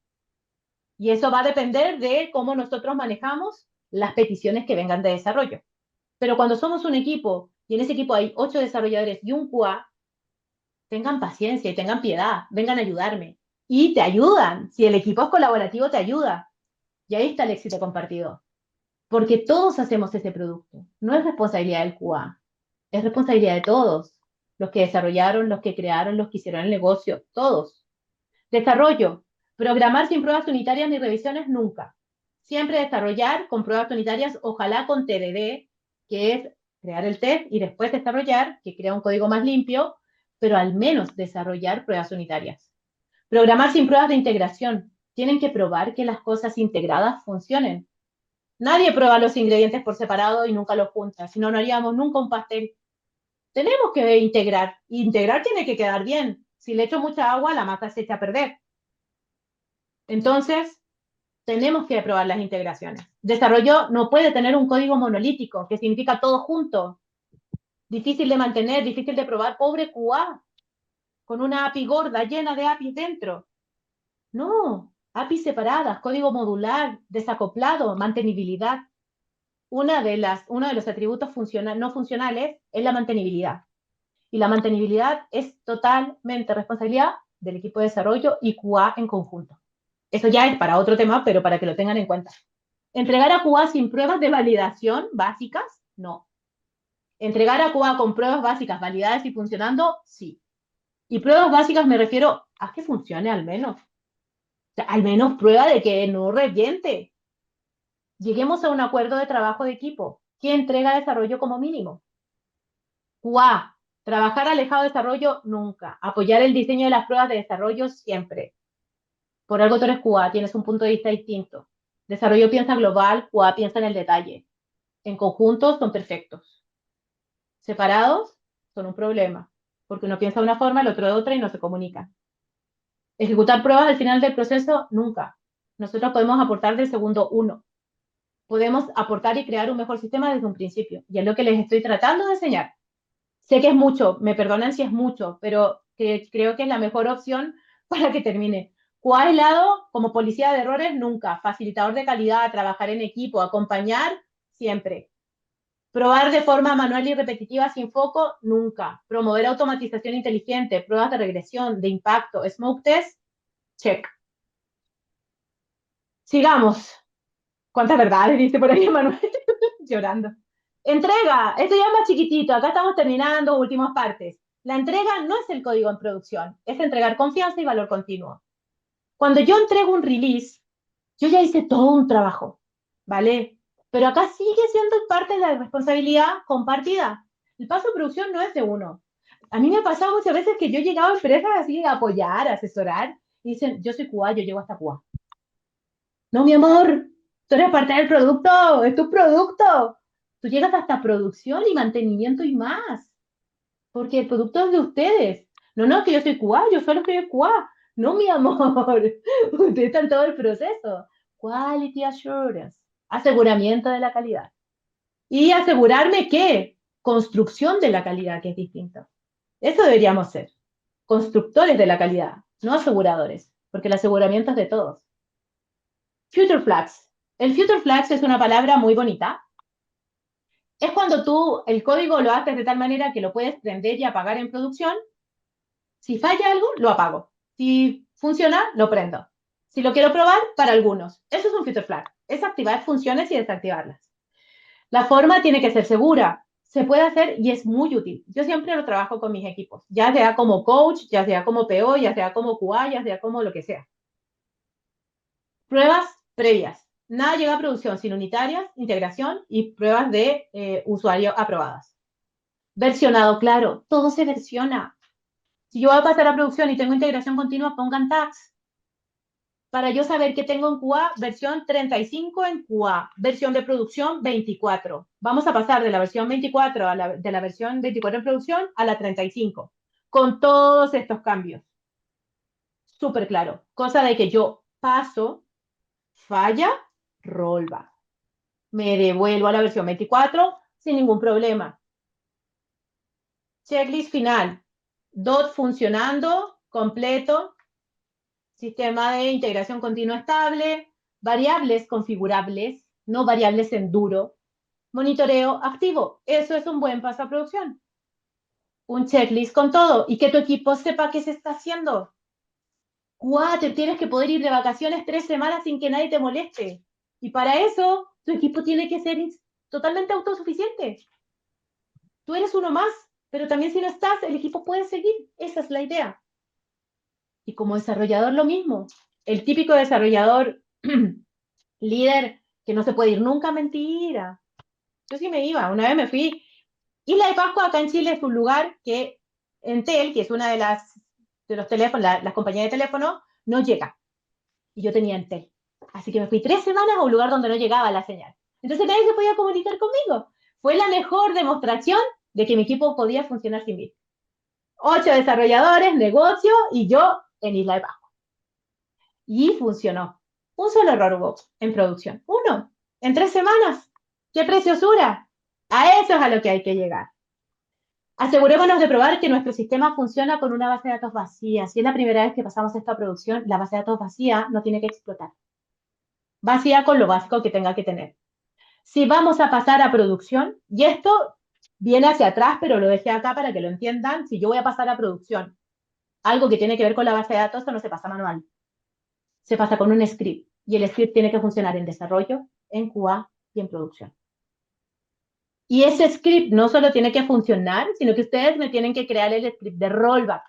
Y eso va a depender de cómo nosotros manejamos las peticiones que vengan de desarrollo. Pero cuando somos un equipo y en ese equipo hay 8 desarrolladores y un QA, tengan paciencia y tengan piedad, vengan a ayudarme. Y te ayudan. Si el equipo es colaborativo, te ayuda. Y ahí está el éxito compartido. Porque todos hacemos ese producto. No es responsabilidad del QA, es responsabilidad de todos. Los que desarrollaron, los que crearon, los que hicieron el negocio, todos. Desarrollo. Programar sin pruebas unitarias ni revisiones nunca. Siempre desarrollar con pruebas unitarias, ojalá con TDD, que es crear el test y después desarrollar, que crea un código más limpio, pero al menos desarrollar pruebas unitarias. Programar sin pruebas de integración. Tienen que probar que las cosas integradas funcionen. Nadie prueba los ingredientes por separado y nunca los junta, si no, no haríamos nunca un pastel. Tenemos que integrar. Integrar tiene que quedar bien. Si le echo mucha agua, la masa se echa a perder. Entonces, tenemos que probar las integraciones. Desarrollo no puede tener un código monolítico, que significa todo junto. Difícil de mantener, difícil de probar. Pobre QA, con una API gorda llena de APIs dentro. No, APIs separadas, código modular, desacoplado, mantenibilidad. Uno de los atributos no funcionales es la mantenibilidad. Y la mantenibilidad es totalmente responsabilidad del equipo de desarrollo y QA en conjunto. Eso ya es para otro tema, pero para que lo tengan en cuenta. ¿Entregar a QA sin pruebas de validación básicas? No. ¿Entregar a QA con pruebas básicas validadas y funcionando? Sí. Y pruebas básicas me refiero a que funcione al menos. O sea, al menos prueba de que no reviente. Lleguemos a un acuerdo de trabajo de equipo. ¿Qué entrega desarrollo como mínimo? QA. Trabajar alejado de desarrollo nunca. Apoyar el diseño de las pruebas de desarrollo siempre. Por algo tú eres QA, tienes un punto de vista distinto. Desarrollo piensa global, QA piensa en el detalle. En conjunto son perfectos. Separados son un problema, porque uno piensa de una forma, el otro de otra y no se comunican. Ejecutar pruebas al final del proceso, nunca. Nosotros podemos aportar del segundo 1. Podemos aportar y crear un mejor sistema desde un principio. Y es lo que les estoy tratando de enseñar. Sé que es mucho, me perdonan si es mucho, pero creo que es la mejor opción para que termine. QA aislado, como policía de errores, nunca. Facilitador de calidad, trabajar en equipo, acompañar, siempre. Probar de forma manual y repetitiva sin foco, nunca. Promover automatización inteligente, pruebas de regresión, de impacto, smoke test, check. Sigamos ¿Cuántas verdades dice por ahí, Manuel? Llorando. Entrega, esto ya es más chiquitito, acá estamos terminando, últimas partes. La entrega no es el código en producción, es entregar confianza y valor continuo. Cuando yo entrego un release, yo ya hice todo un trabajo, ¿vale? Pero acá sigue siendo parte de la responsabilidad compartida. El paso de producción no es de uno. A mí me ha pasado muchas veces que yo he llegado a empresas así a apoyar, a asesorar, y dicen, yo soy QA, yo llego hasta QA. No, mi amor, tú eres parte del producto, es tu producto. Tú llegas hasta producción y mantenimiento y más, porque el producto es de ustedes. No, no, que yo soy QA, yo solo soy QA. No, mi amor, ustedes están en todo el proceso. Quality Assurance, aseguramiento de la calidad. Y asegurarme que construcción de la calidad, que es distinto. Eso deberíamos ser, constructores de la calidad, no aseguradores, porque el aseguramiento es de todos. Future Flags. El Future Flags es una palabra muy bonita. Es cuando tú el código lo haces de tal manera que lo puedes prender y apagar en producción. Si falla algo, lo apago. Si funciona, lo prendo. Si lo quiero probar, para algunos. Eso es un Future Flag. Es activar funciones y desactivarlas. La forma tiene que ser segura. Se puede hacer y es muy útil. Yo siempre lo trabajo con mis equipos, ya sea como coach, ya sea como PO, ya sea como QA, ya sea como lo que sea. Pruebas previas. Nada llega a producción sin unitarias, integración y pruebas de usuario aprobadas. Versionado, claro, todo se versiona. Si yo voy a pasar a producción y tengo integración continua, pongan tags. Para yo saber que tengo en QA, versión 35 en QA, versión de producción 24. Vamos a pasar de la versión 24 de la versión 24 en producción a la 35, con todos estos cambios. Súper claro. Cosa de que yo paso, falla, rollback. Me devuelvo a la versión 24 sin ningún problema. Checklist final. DOT funcionando, completo. Sistema de integración continua estable. Variables configurables, no variables en duro. Monitoreo activo. Eso es un buen paso a producción. Un checklist con todo y que tu equipo sepa qué se está haciendo. 4, tienes que poder ir de vacaciones 3 semanas sin que nadie te moleste. Y para eso, tu equipo tiene que ser totalmente autosuficiente. Tú eres uno más, pero también si no estás, el equipo puede seguir. Esa es la idea. Y como desarrollador lo mismo. El típico desarrollador líder que no se puede ir nunca, mentira. Yo sí me iba, una vez me fui. Isla de Pascua acá en Chile es un lugar que Entel, que es una de los teléfonos, las compañías de teléfono, no llega. Y yo tenía Entel. Así que me fui 3 semanas a un lugar donde no llegaba la señal. Entonces nadie se podía comunicar conmigo. Fue la mejor demostración de que mi equipo podía funcionar sin mí. 8 desarrolladores, negocio y yo en Isla de Pascua. Y funcionó. Un solo error hubo en producción. Uno. En 3 semanas. ¡Qué preciosura! A eso es a lo que hay que llegar. Asegurémonos de probar que nuestro sistema funciona con una base de datos vacía. Si es la primera vez que pasamos esto a producción, la base de datos vacía no tiene que explotar. Vacía con lo básico que tenga que tener. Si vamos a pasar a producción, y esto viene hacia atrás, pero lo dejé acá para que lo entiendan, si yo voy a pasar a producción, algo que tiene que ver con la base de datos, esto no se pasa manual. Se pasa con un script, y el script tiene que funcionar en desarrollo, en QA y en producción. Y ese script no solo tiene que funcionar, sino que ustedes me tienen que crear el script de rollback.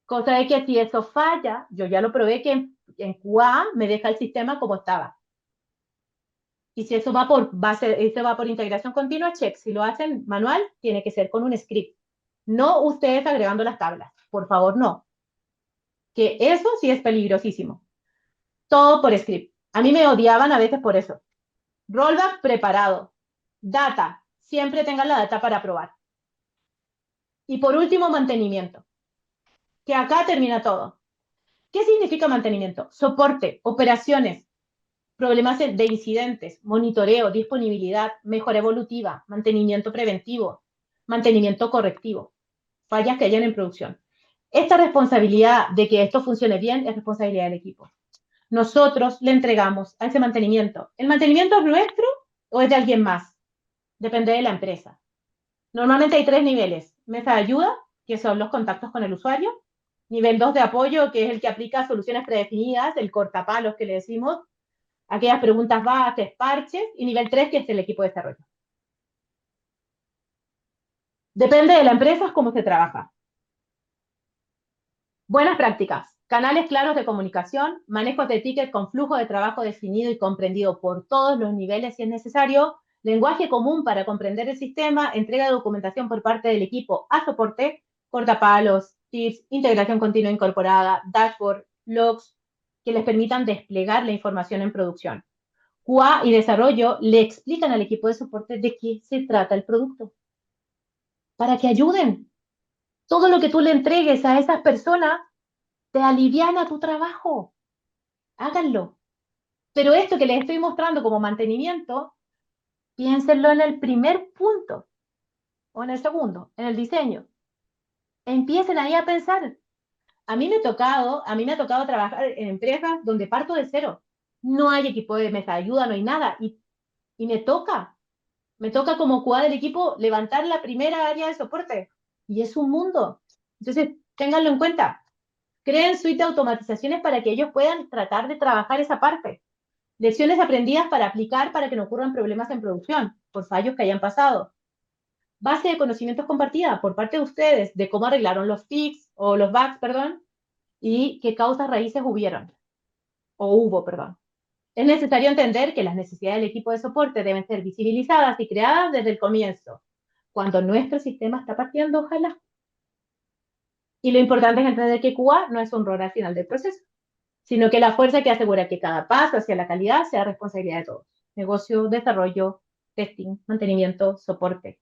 Cosa de que si eso falla, yo ya lo probé que en QA me deja el sistema como estaba. Y si eso va por base, eso va por integración continua, check. Si lo hacen manual, tiene que ser con un script. No ustedes agregando las tablas. Por favor, no. Que eso sí es peligrosísimo. Todo por script. A mí me odiaban a veces por eso. Rollback preparado. Data. Siempre tengan la data para probar. Y por último, mantenimiento. Que acá termina todo. ¿Qué significa mantenimiento? Soporte, operaciones, problemas de incidentes, monitoreo, disponibilidad, mejora evolutiva, mantenimiento preventivo, mantenimiento correctivo, fallas que hayan en producción. Esta responsabilidad de que esto funcione bien es responsabilidad del equipo. Nosotros le entregamos a ese mantenimiento. ¿El mantenimiento es nuestro o es de alguien más? Depende de la empresa. Normalmente hay 3 niveles. Mesa de ayuda, que son los contactos con el usuario. Nivel 2 de apoyo, que es el que aplica soluciones predefinidas, el cortapalos que le decimos. aquellas preguntas bases, parches, y nivel 3, que es el equipo de desarrollo. Depende de la empresa, es cómo se trabaja. Buenas prácticas. Canales claros de comunicación, manejos de tickets con flujo de trabajo definido y comprendido por todos los niveles si es necesario, lenguaje común para comprender el sistema, entrega de documentación por parte del equipo a soporte, cortapalos, tips, integración continua incorporada, dashboard, logs, que les permitan desplegar la información en producción. QA y desarrollo le explican al equipo de soporte de qué se trata el producto, para que ayuden. Todo lo que tú le entregues a esas personas te aliviana tu trabajo. Háganlo. Pero esto que les estoy mostrando como mantenimiento, piénsenlo en el primer punto o en el segundo, en el diseño. Empiecen ahí a pensar. A mí me ha tocado trabajar en empresas donde parto de cero. No hay equipo de mesa de ayuda, no hay nada. Y me toca como QA del equipo levantar la primera área de soporte. Y es un mundo. Entonces, ténganlo en cuenta. Creen suite de automatizaciones para que ellos puedan tratar de trabajar esa parte. Lecciones aprendidas para aplicar para que no ocurran problemas en producción por fallos que hayan pasado. Base de conocimientos compartida por parte de ustedes de cómo arreglaron los fix o los bugs, perdón, y qué causas raíces hubo, perdón. Es necesario entender que las necesidades del equipo de soporte deben ser visibilizadas y creadas desde el comienzo, cuando nuestro sistema está partiendo, ojalá. Y lo importante es entender que QA no es un rol al final del proceso, sino que la fuerza que asegura que cada paso hacia la calidad sea responsabilidad de todos. Negocio, desarrollo, testing, mantenimiento, soporte.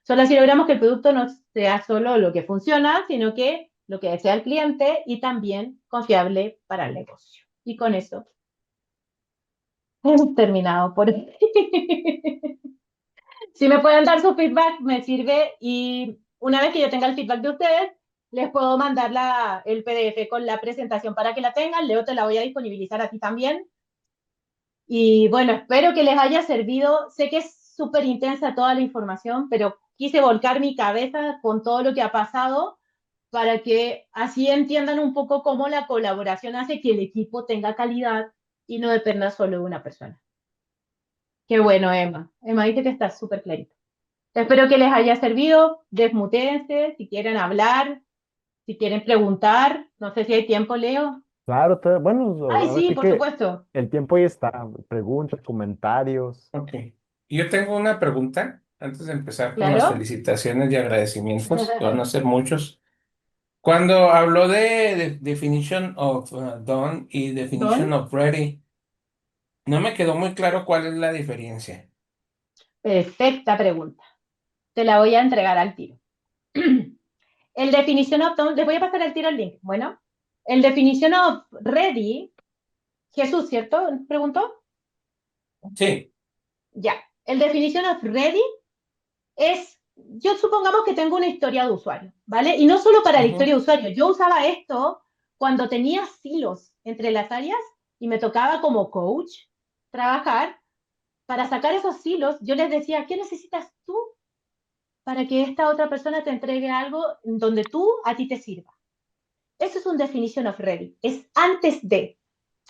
Solo así logramos que el producto no sea solo lo que funciona, sino que lo que desea el cliente y también confiable para el negocio. Y con eso hemos terminado por hoy. Si me pueden dar su feedback, me sirve, y una vez que yo tenga el feedback de ustedes, les puedo mandar el PDF con la presentación para que la tengan. Leo, te la voy a disponibilizar a ti también. Y bueno, espero que les haya servido. Sé que es súper intensa toda la información, pero quise volcar mi cabeza con todo lo que ha pasado para que así entiendan un poco cómo la colaboración hace que el equipo tenga calidad y no dependa solo de una persona. Qué bueno, Emma. Emma dice que está súper clarito. Espero que les haya servido. Desmutéense si quieren hablar, si quieren preguntar. No sé si hay tiempo, Leo. Claro, bueno, Ay, ahora sí, sí por que supuesto. el tiempo ya está. Preguntas, comentarios. Ok. Yo tengo una pregunta antes de empezar con las Claro. felicitaciones y agradecimientos, que van a ser muchos. Cuando habló de definition of done y definition Don, of ready, no me quedó muy claro cuál es la diferencia. perfecta pregunta. Te la voy a entregar al tiro. El definition of done, les voy a pasar al tiro el link. Bueno, el definition of ready, Jesús, ¿cierto? ¿Preguntó? Sí. Ya. El definition of ready es, yo supongamos que tengo una historia de usuario, ¿vale? Y no solo para la Ujú. historia de usuario, yo usaba esto cuando tenía silos entre las áreas y me tocaba como coach trabajar para sacar esos silos. Yo les decía, ¿qué necesitas tú para que esta otra persona te entregue algo donde tú a ti te sirva? Eso es un definition of ready, es antes de.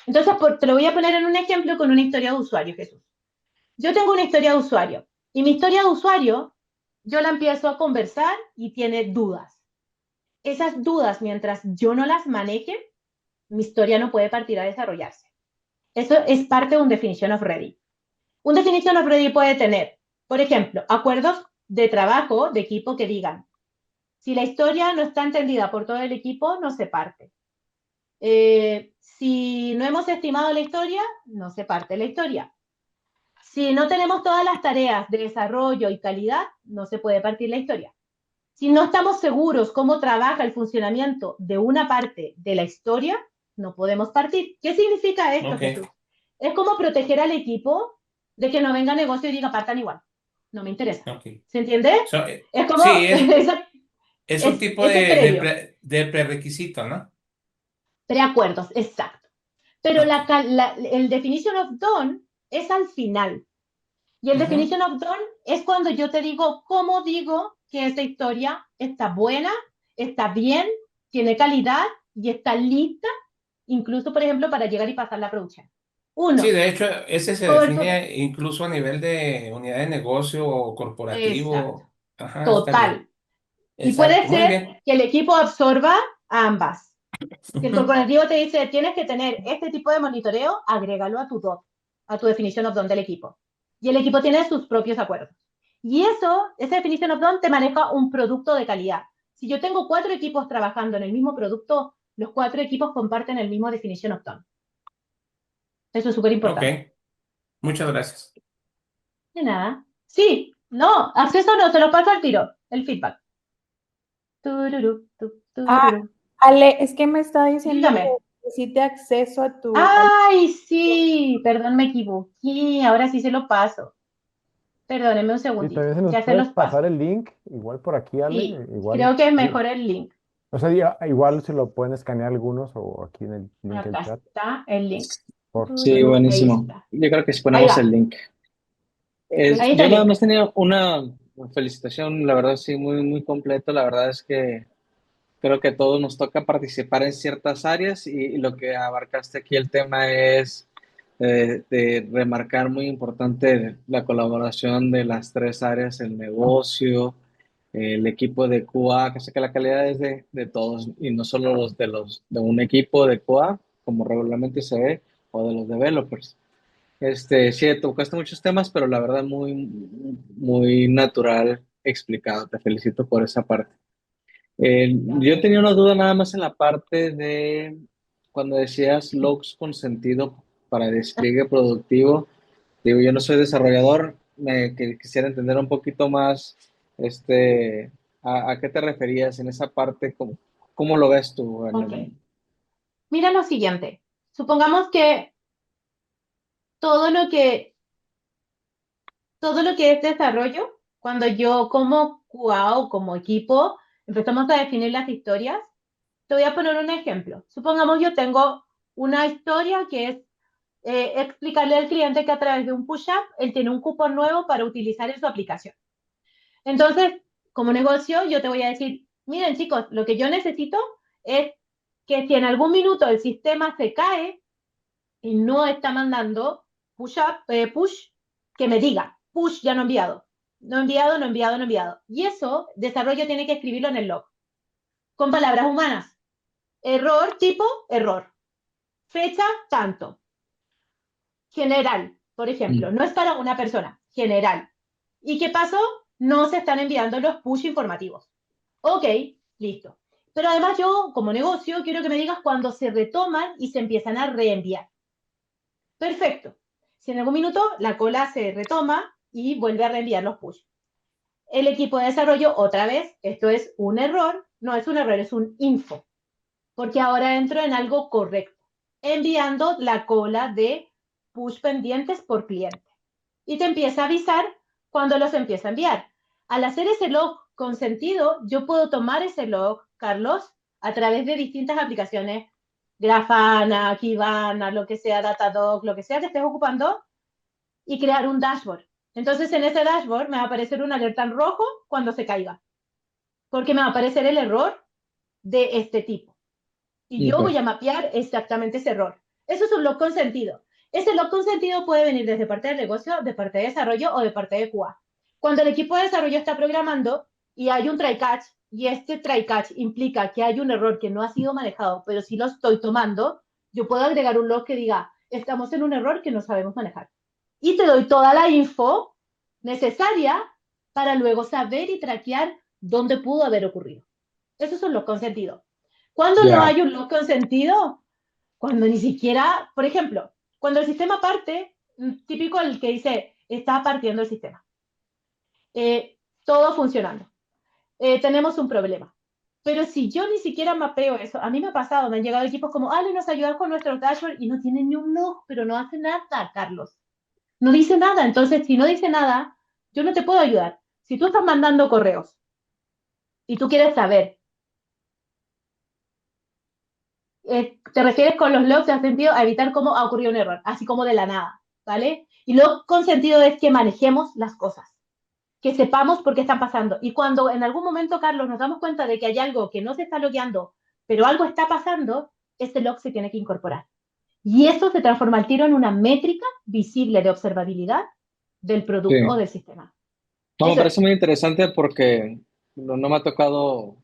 Entonces, te lo voy a poner en un ejemplo con una historia de usuario, Jesús. Yo tengo una historia de usuario y mi historia de usuario yo la empiezo a conversar y tiene dudas. Esas dudas, mientras yo no las maneje, mi historia no puede partir a desarrollarse. Eso es parte de un definition of ready. Un definition of ready puede tener, por ejemplo, acuerdos de trabajo, de equipo que digan, si la historia no está entendida por todo el equipo, no se parte. Si no hemos estimado la historia, no se parte la historia. Si no tenemos todas las tareas de desarrollo y calidad, no se puede partir la historia. Si no estamos seguros cómo trabaja el funcionamiento de una parte de la historia, no podemos partir. ¿Qué significa esto, Ok. Jesús? Es como proteger al equipo de que no venga negocio y diga partan igual. No me interesa. Ok. ¿Se entiende? So, Es como, sí, es un es tipo ese previo, de prerequisito, ¿no? preacuerdos, exacto. Pero Ok. el definition of done es al final. Y el Ujú. definition of done es cuando yo te digo cómo digo que esta historia está buena, está bien, tiene calidad y está lista, incluso, por ejemplo, para llegar y pasar la producción. Sí, Uno, de hecho, ese se cobertura. define incluso a nivel de unidad de negocio o Exacto, corporativo. Ajá, está bien. total. Y puede Exacto, muy ser bien. que el equipo absorba ambas. Si el corporativo te dice, tienes que tener este tipo de monitoreo, agrégalo a tu DOT, a tu definition of done del equipo. Y el equipo tiene sus propios acuerdos. Y eso, esa definition of done te maneja un producto de calidad. Si yo tengo 4 equipos trabajando en el mismo producto, los 4 equipos comparten el mismo definition of done. Eso es súper Ok, importante. muchas gracias. De nada. Sí, no, acceso no, se lo paso al tiro, el feedback. Tururú, Ah, tururú. Ale, es que me está diciendo que Dígame. necesite acceso a tu... Ay, sí, perdón, me equivoqué. Ahora sí se lo paso. Perdónenme un Y segundito. también se nos Ya se puedes los paso. pasar el link, igual por aquí, Ale, Sí, igual. creo que es Sí. mejor el link. O sea, igual se lo pueden escanear algunos o aquí en el link del Acá chat. está el link. Por. Sí, Tururú, ahí buenísimo. está. Yo creo que si Ahí ponemos el va. link. Ahí está Yo el nada link. más tenía una felicitación, la verdad sí, muy, muy completo. La verdad es que creo que a todos nos toca participar en ciertas áreas y lo que abarcaste aquí el tema es de remarcar muy importante la colaboración de las tres áreas, el negocio, el equipo de QA, que sé que la calidad es de todos y no solo los de un equipo de QA, como regularmente se ve, o de los developers. Sí, tocaste muchos temas, pero la verdad muy, muy natural explicado. Te felicito por esa parte. Yo tenía una duda nada más en la parte de cuando decías logs con sentido para despliegue productivo. Digo, yo no soy desarrollador, quisiera entender un poquito más a qué te referías en esa parte, cómo lo ves tú Ok. Mira lo siguiente. Supongamos que todo lo que, todo lo que es desarrollo, cuando yo como QA o como equipo empezamos a definir las historias, te voy a poner un ejemplo. Supongamos yo tengo una historia que es explicarle al cliente que a través de un push-up él tiene un cupón nuevo para utilizar en su aplicación. Entonces, como negocio, yo te voy a decir, miren chicos, lo que yo necesito es que si en algún minuto el sistema se cae y no está mandando push, que me diga, push ya no enviado, no enviado, no enviado, no enviado. Y eso, desarrollo tiene que escribirlo en el log, con palabras humanas. Error tipo, error. Fecha, tanto. General, por ejemplo, no es para una persona, general. ¿Y qué pasó? No se están enviando los push informativos. Ok, listo. Pero además yo, como negocio, quiero que me digas cuándo se retoman y se empiezan a reenviar. Perfecto. Si en algún minuto la cola se retoma y vuelve a reenviar los push. El equipo de desarrollo, otra vez, esto es un error, no es un error, es un info, porque ahora entro en algo correcto, enviando la cola de push pendientes por cliente. Y te empieza a avisar cuando los empieza a enviar. Al hacer ese log con sentido, yo puedo tomar ese log, Carlos, a través de distintas aplicaciones, Grafana, Kibana, lo que sea, Datadog, lo que sea que estés ocupando, y crear un dashboard. Entonces, en ese dashboard me va a aparecer una alerta en rojo cuando se caiga, porque me va a aparecer el error de este tipo. Y yo voy a mapear exactamente ese error. Eso es un log consentido. Ese log consentido puede venir desde parte del negocio, de parte de desarrollo o de parte de QA. Cuando el equipo de desarrollo está programando y hay un try catch, y este try catch implica que hay un error que no ha sido manejado, pero sí lo estoy tomando, yo puedo agregar un log que diga, estamos en un error que no sabemos manejar. Y te doy toda la info necesaria para luego saber y traquear dónde pudo haber ocurrido. Eso es un log consentido. ¿Cuándo no Ya. hay un log consentido? Cuando ni siquiera, por ejemplo, cuando el sistema parte, típico el que dice, está partiendo el sistema. Todo funcionando. Tenemos un problema. Pero si yo ni siquiera mapeo eso, a mí me ha pasado, me han llegado equipos como, Ale, nos ayudas con nuestro dashboard y no tienen ni un log, pero no hace nada, Carlos. No dice nada. Entonces, si no dice nada, yo no te puedo ayudar. Si tú estás mandando correos y tú quieres saber, te refieres con los logs en sentido a evitar cómo ha ocurrido un error, así como de la nada, ¿vale? Y log con sentido es que manejemos las cosas, que sepamos por qué están pasando. Y cuando en algún momento, Carlos, nos damos cuenta de que hay algo que no se está logueando, pero algo está pasando, ese log se tiene que incorporar. Y eso se transforma al tiro en una métrica visible de observabilidad del producto o Sí. del sistema. No, me Eso parece es. muy interesante porque no me ha tocado,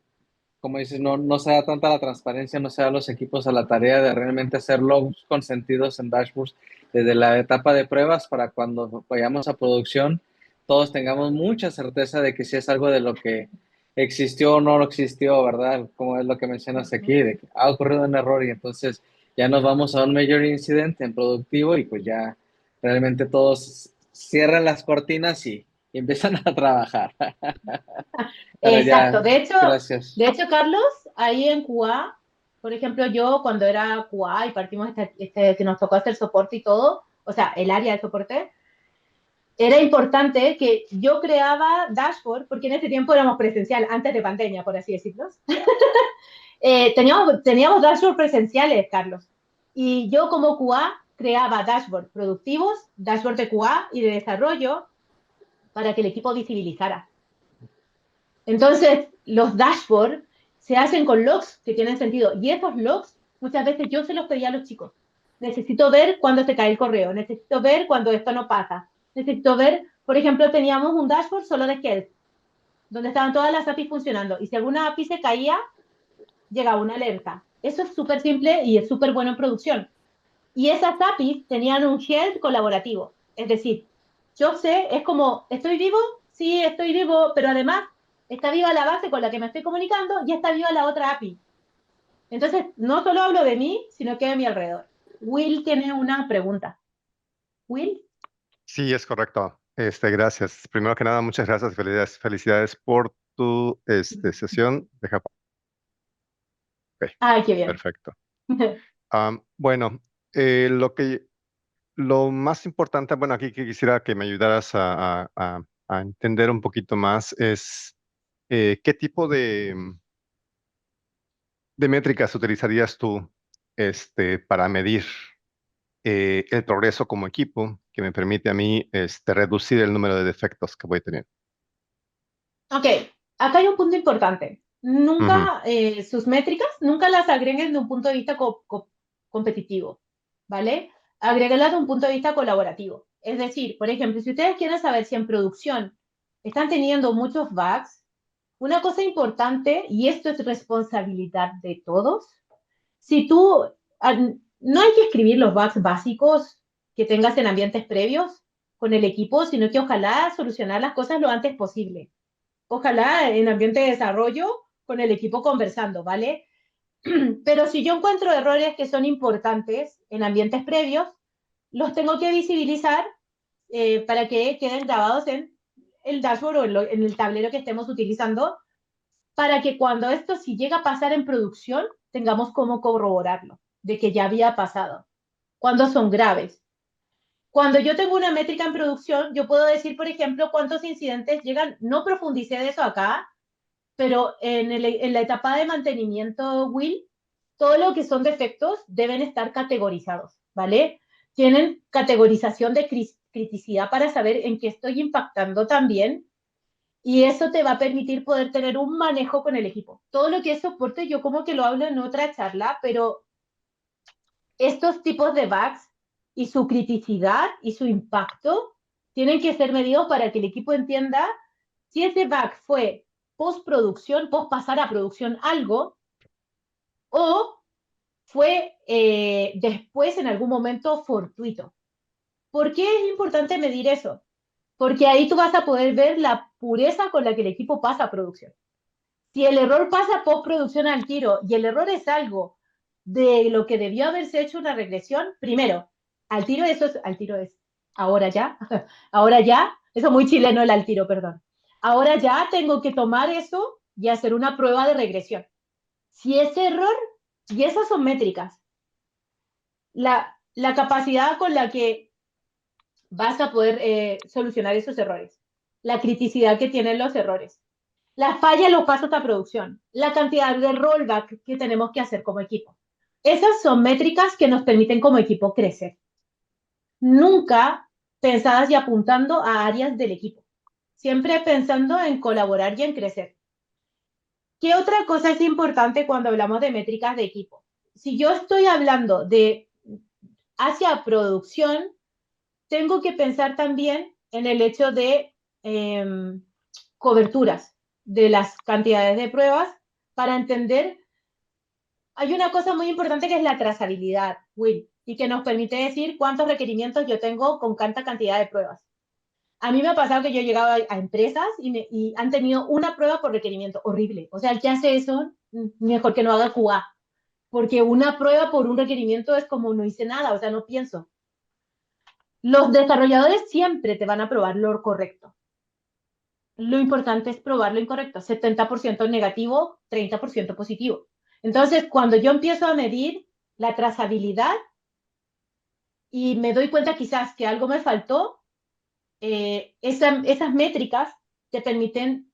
como dices, no se da tanta la transparencia, no se da a los equipos a la tarea de realmente hacer logs consentidos en dashboards desde la etapa de pruebas para cuando vayamos a producción, todos tengamos mucha certeza de que si es algo de lo que existió o no existió, ¿verdad? Como es lo que mencionas aquí, de que ha ocurrido un error y entonces ya nos vamos a un major incident en productivo y pues ya realmente todos cierran las cortinas y empiezan a trabajar. Pero ya, Exacto. gracias. De hecho, Carlos, ahí en QA, por ejemplo, yo cuando era QA y partimos que nos tocó hacer soporte y todo, o sea, el área de soporte, era importante que yo creaba dashboard, porque en ese tiempo éramos presencial, antes de pandemia, por así decirlo. Teníamos dashboard presenciales, Carlos. Y yo como QA creaba dashboard productivos, dashboard de QA y de desarrollo para que el equipo visibilizara. Entonces, los dashboards se hacen con logs que tienen sentido. Y esos logs, muchas veces yo se los pedía a los chicos. Necesito ver cuándo se cae el correo. Necesito ver cuando esto no pasa. Necesito ver, por ejemplo, teníamos un dashboard solo de Health, donde estaban todas las APIs funcionando. Y si alguna API se caía, llegaba una alerta. Eso es súper simple y es súper bueno en producción. Y esas APIs tenían un Health colaborativo. Es decir, yo sé, es como, ¿estoy vivo? Sí, estoy vivo, pero además está viva la base con la que me estoy comunicando y está viva la otra API. Entonces, no solo hablo de mí, sino que de mi alrededor. Will tiene una pregunta. Will. Sí, es correcto. Gracias. Primero que nada, muchas gracias. Felicidades por tu sesión. Ok, Ay, qué bien. perfecto. Bueno, lo más importante, bueno, aquí que quisiera que me ayudaras a entender un poquito más es qué tipo de métricas utilizarías tú para medir el progreso como equipo que me permite a mí reducir el número de defectos que voy a tener. Ok, acá hay un punto importante. Ujú. Nunca sus métricas, nunca las agreguen de un punto de vista competitivo, ¿vale? Agréguelas de un punto de vista colaborativo. Es decir, por ejemplo, si ustedes quieren saber si en producción están teniendo muchos bugs, una cosa importante, y esto es responsabilidad de todos, si tú, no hay que escribir los bugs básicos que tengas en ambientes previos con el equipo, sino que ojalá solucionar las cosas lo antes posible. Ojalá en ambiente de desarrollo con el equipo conversando, ¿vale? Pero si yo encuentro errores que son importantes en ambientes previos, los tengo que visibilizar para que queden grabados en el dashboard o en el tablero que estemos utilizando, para que cuando esto si llega a pasar en producción, tengamos cómo corroborarlo, de que ya había pasado. Cuando son graves. Cuando yo tengo una métrica en producción, yo puedo decir, por ejemplo, cuántos incidentes llegan. No profundicé de eso acá, pero en la etapa de mantenimiento, Will, todo lo que son defectos deben estar categorizados, ¿vale? Tienen categorización de criticidad para saber en qué estoy impactando también, y eso te va a permitir poder tener un manejo con el equipo. Todo lo que es soporte, yo como que lo hablo en otra charla, pero estos tipos de bugs y su criticidad y su impacto tienen que ser medidos para que el equipo entienda si ese bug fue postproducción, post pasar a producción algo, o fue después en algún momento fortuito. ¿Por qué es importante medir eso? Porque ahí tú vas a poder ver la pureza con la que el equipo pasa a producción. Si el error pasa postproducción al tiro y el error es algo de lo que debió haberse hecho una regresión, primero, al tiro es ahora ya, ahora ya, eso muy chileno el al tiro, perdón. Ahora ya tengo que tomar eso y hacer una prueba de regresión. Si ese error, y esas son métricas, la capacidad con la que vas a poder solucionar esos errores, la criticidad que tienen los errores, la falla en los pasos de producción, la cantidad de rollback que tenemos que hacer como equipo. Esas son métricas que nos permiten como equipo crecer. Nunca pensadas y apuntando a áreas del equipo. Siempre pensando en colaborar y en crecer. ¿Qué otra cosa es importante cuando hablamos de métricas de equipo? Si yo estoy hablando de hacia producción, tengo que pensar también en el hecho de coberturas de las cantidades de pruebas para entender. Hay una cosa muy importante que es la trazabilidad, Will, y que nos permite decir cuántos requerimientos yo tengo con cuánta cantidad de pruebas. A mí me ha pasado que yo he llegado a empresas y han tenido una prueba por requerimiento. Horrible. O sea, el que hace eso, mejor que no haga QA. Porque una prueba por un requerimiento es como no hice nada, o sea, no pienso. Los desarrolladores siempre te van a probar lo correcto. Lo importante es probar lo incorrecto. 70% negativo, 30% positivo. Entonces, cuando yo empiezo a medir la trazabilidad y me doy cuenta quizás que algo me faltó, esas métricas te permiten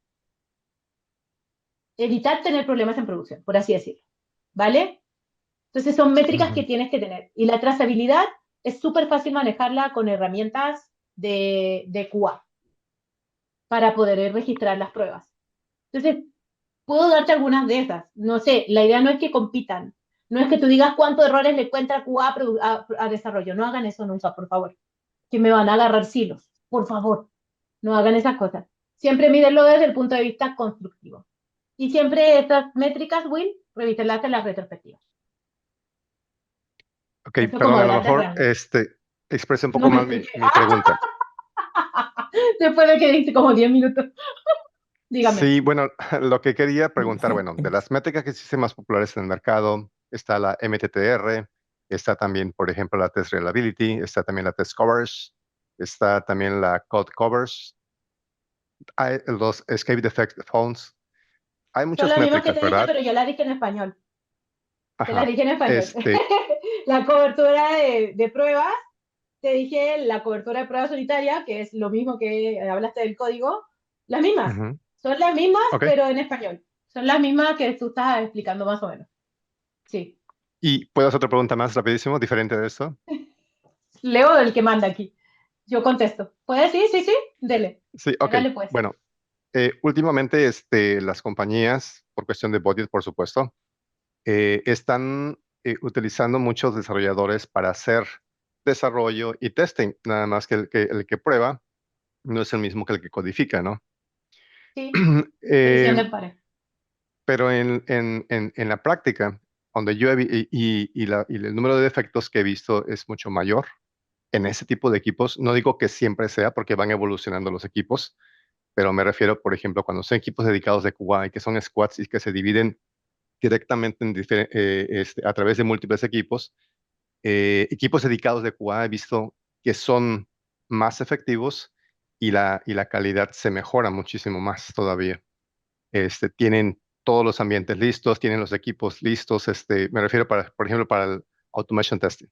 evitar tener problemas en producción, por así decirlo. ¿Vale? Entonces son métricas que tienes que tener. Y la trazabilidad es súper fácil manejarla con herramientas de QA para poder registrar las pruebas. Entonces, puedo darte algunas de esas. No sé, la idea no es que compitan. No es que tú digas cuántos errores le encuentra QA a desarrollo. No hagan eso nunca, por favor. Que me van a agarrar silos. Por favor, no hagan esas cosas. Siempre mídenlo desde el punto de vista constructivo. Y siempre estas métricas, Will, revísenlas en las retrospectivas. Ok, Eso como perdón, a lo grandes mejor rasgos. expresé un poco No me mal mi expliqué. pregunta. Después de que diste como 10 minutos. Dígame. Sí, bueno, lo que quería preguntar, bueno, de las métricas que existen más populares en el mercado, está la MTTR, está también, por ejemplo, la Test Reliability, está también la Test Covers, está también la Code Covers, hay los Escape Defect Phones. Hay Son muchas las mismas que métricas, te dije, ¿verdad? pero yo las dije en español. Te las Ajá. dije en español. La cobertura de pruebas, te dije la cobertura de pruebas unitaria, que es lo mismo que hablaste del código. Las mismas. Ujú. Son las mismas, Ok. pero en español. Son las mismas que tú estás explicando más o menos. Sí. ¿Y puedo hacer otra pregunta más rapidísimo, diferente de esto? Leo el que manda aquí. Yo contesto. ¿Puedes? Sí, sí, sí. Dele. Sí, ok. Hágale pues. Bueno, últimamente las compañías, por cuestión de budget, por supuesto, están utilizando muchos desarrolladores para hacer desarrollo y testing, nada más que el que prueba no es el mismo que el que codifica, ¿no? Sí. Edición Eh, de pares. pero en la práctica, donde yo y el número de defectos que he visto es mucho mayor en ese tipo de equipos. No digo que siempre sea porque van evolucionando los equipos, pero me refiero, por ejemplo, cuando son equipos dedicados de QA y que son squads y que se dividen directamente a través de múltiples equipos. Equipos dedicados de QA he visto que son más efectivos y la calidad se mejora muchísimo más todavía. Tienen todos los ambientes listos, tienen los equipos listos. Me refiero, por ejemplo, para el automation testing,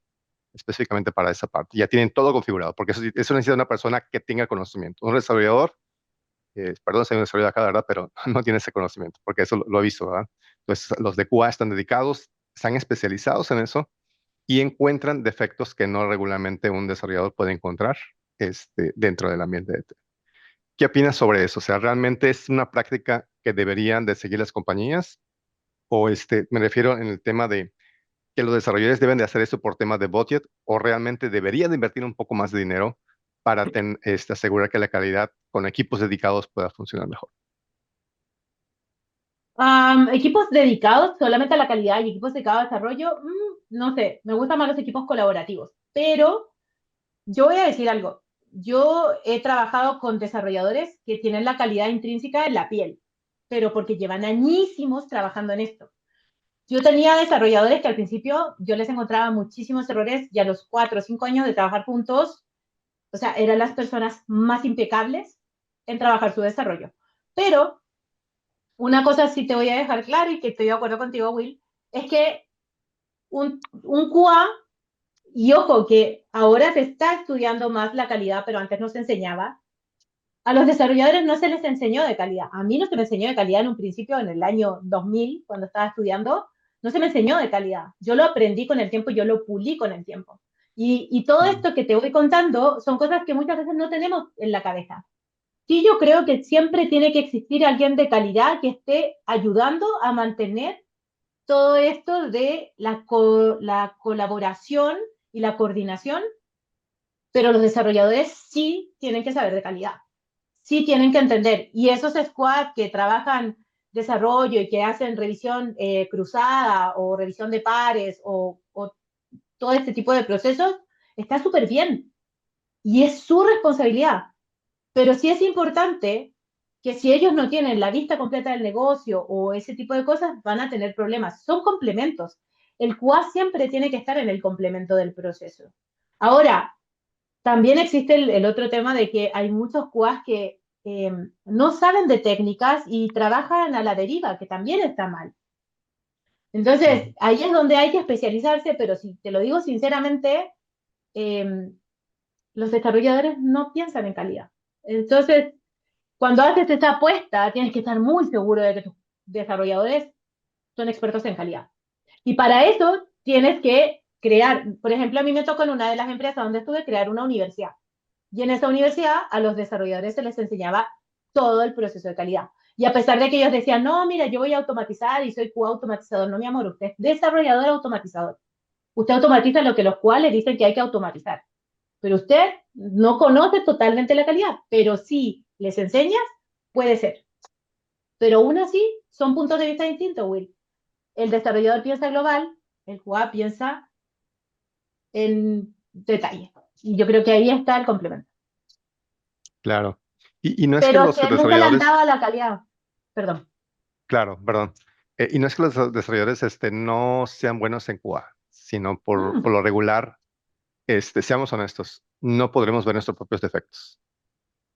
específicamente para esa parte. Ya tienen todo configurado, porque eso necesita una persona que tenga conocimiento. Un desarrollador, perdón, soy un desarrollador acá, ¿verdad? Pero no tiene ese conocimiento, porque eso lo he visto, ¿verdad? Entonces, los de QA están dedicados, están especializados en eso y encuentran defectos que no regularmente un desarrollador puede encontrar dentro del ambiente de test. ¿Qué opinas sobre eso? O sea, ¿realmente es una práctica que deberían de seguir las compañías? O me refiero en el tema de que los desarrolladores deben de hacer eso por temas de budget, o realmente deberían de invertir un poco más de dinero para asegurar que la calidad con equipos dedicados pueda funcionar mejor. Equipos dedicados solamente a la calidad y equipos dedicados a desarrollo, no sé, me gustan más los equipos colaborativos, pero yo voy a decir algo. Yo he trabajado con desarrolladores que tienen la calidad intrínseca en la piel, pero porque llevan añísimos trabajando en esto. Yo tenía desarrolladores que al principio yo les encontraba muchísimos errores y a los 4 o 5 años de trabajar juntos, o sea, eran las personas más impecables en trabajar su desarrollo. Pero una cosa sí te voy a dejar claro y que estoy de acuerdo contigo, Will, es que un QA, y ojo que ahora se está estudiando más la calidad, pero antes no se enseñaba, a los desarrolladores no se les enseñó de calidad. A mí no se me enseñó de calidad en un principio, en el año 2000, cuando estaba estudiando, no se me enseñó de calidad. Yo lo aprendí con el tiempo, yo lo pulí con el tiempo. Y todo esto que te voy contando son cosas que muchas veces no tenemos en la cabeza. Sí, yo creo que siempre tiene que existir alguien de calidad que esté ayudando a mantener todo esto de la colaboración y la coordinación, pero los desarrolladores sí tienen que saber de calidad, sí tienen que entender. Y esos squads que trabajan desarrollo y que hacen revisión cruzada o revisión de pares o todo este tipo de procesos, está súper bien. Y es su responsabilidad. Pero sí es importante que si ellos no tienen la vista completa del negocio o ese tipo de cosas, van a tener problemas. Son complementos. El QA siempre tiene que estar en el complemento del proceso. Ahora, también existe el otro tema de que hay muchos QAs que no saben de técnicas y trabajan a la deriva, que también está mal. Entonces, ahí es donde hay que especializarse, pero si te lo digo sinceramente, los desarrolladores no piensan en calidad. Entonces, cuando haces esa apuesta, tienes que estar muy seguro de que tus desarrolladores son expertos en calidad. Y para eso tienes que crear, por ejemplo, a mí me tocó en una de las empresas donde estuve crear una universidad. Y en esa universidad a los desarrolladores se les enseñaba todo el proceso de calidad. Y a pesar de que ellos decían, no, mira, yo voy a automatizar y soy QA automatizador. No, mi amor, usted es desarrollador automatizador. Usted automatiza lo que los QA le dicen que hay que automatizar. Pero usted no conoce totalmente la calidad. Pero si les enseñas, puede ser. Pero aún así, son puntos de vista distintos, Will. El desarrollador piensa global, el QA piensa en detalle. Y yo creo que ahí está el complemento. Claro. Y no es que Pero los que nunca le han desarrolladores, dado la calidad. Perdón. claro, perdón. Y no es que los desarrolladores no sean buenos en QA, sino por lo regular, seamos honestos, no podremos ver nuestros propios defectos.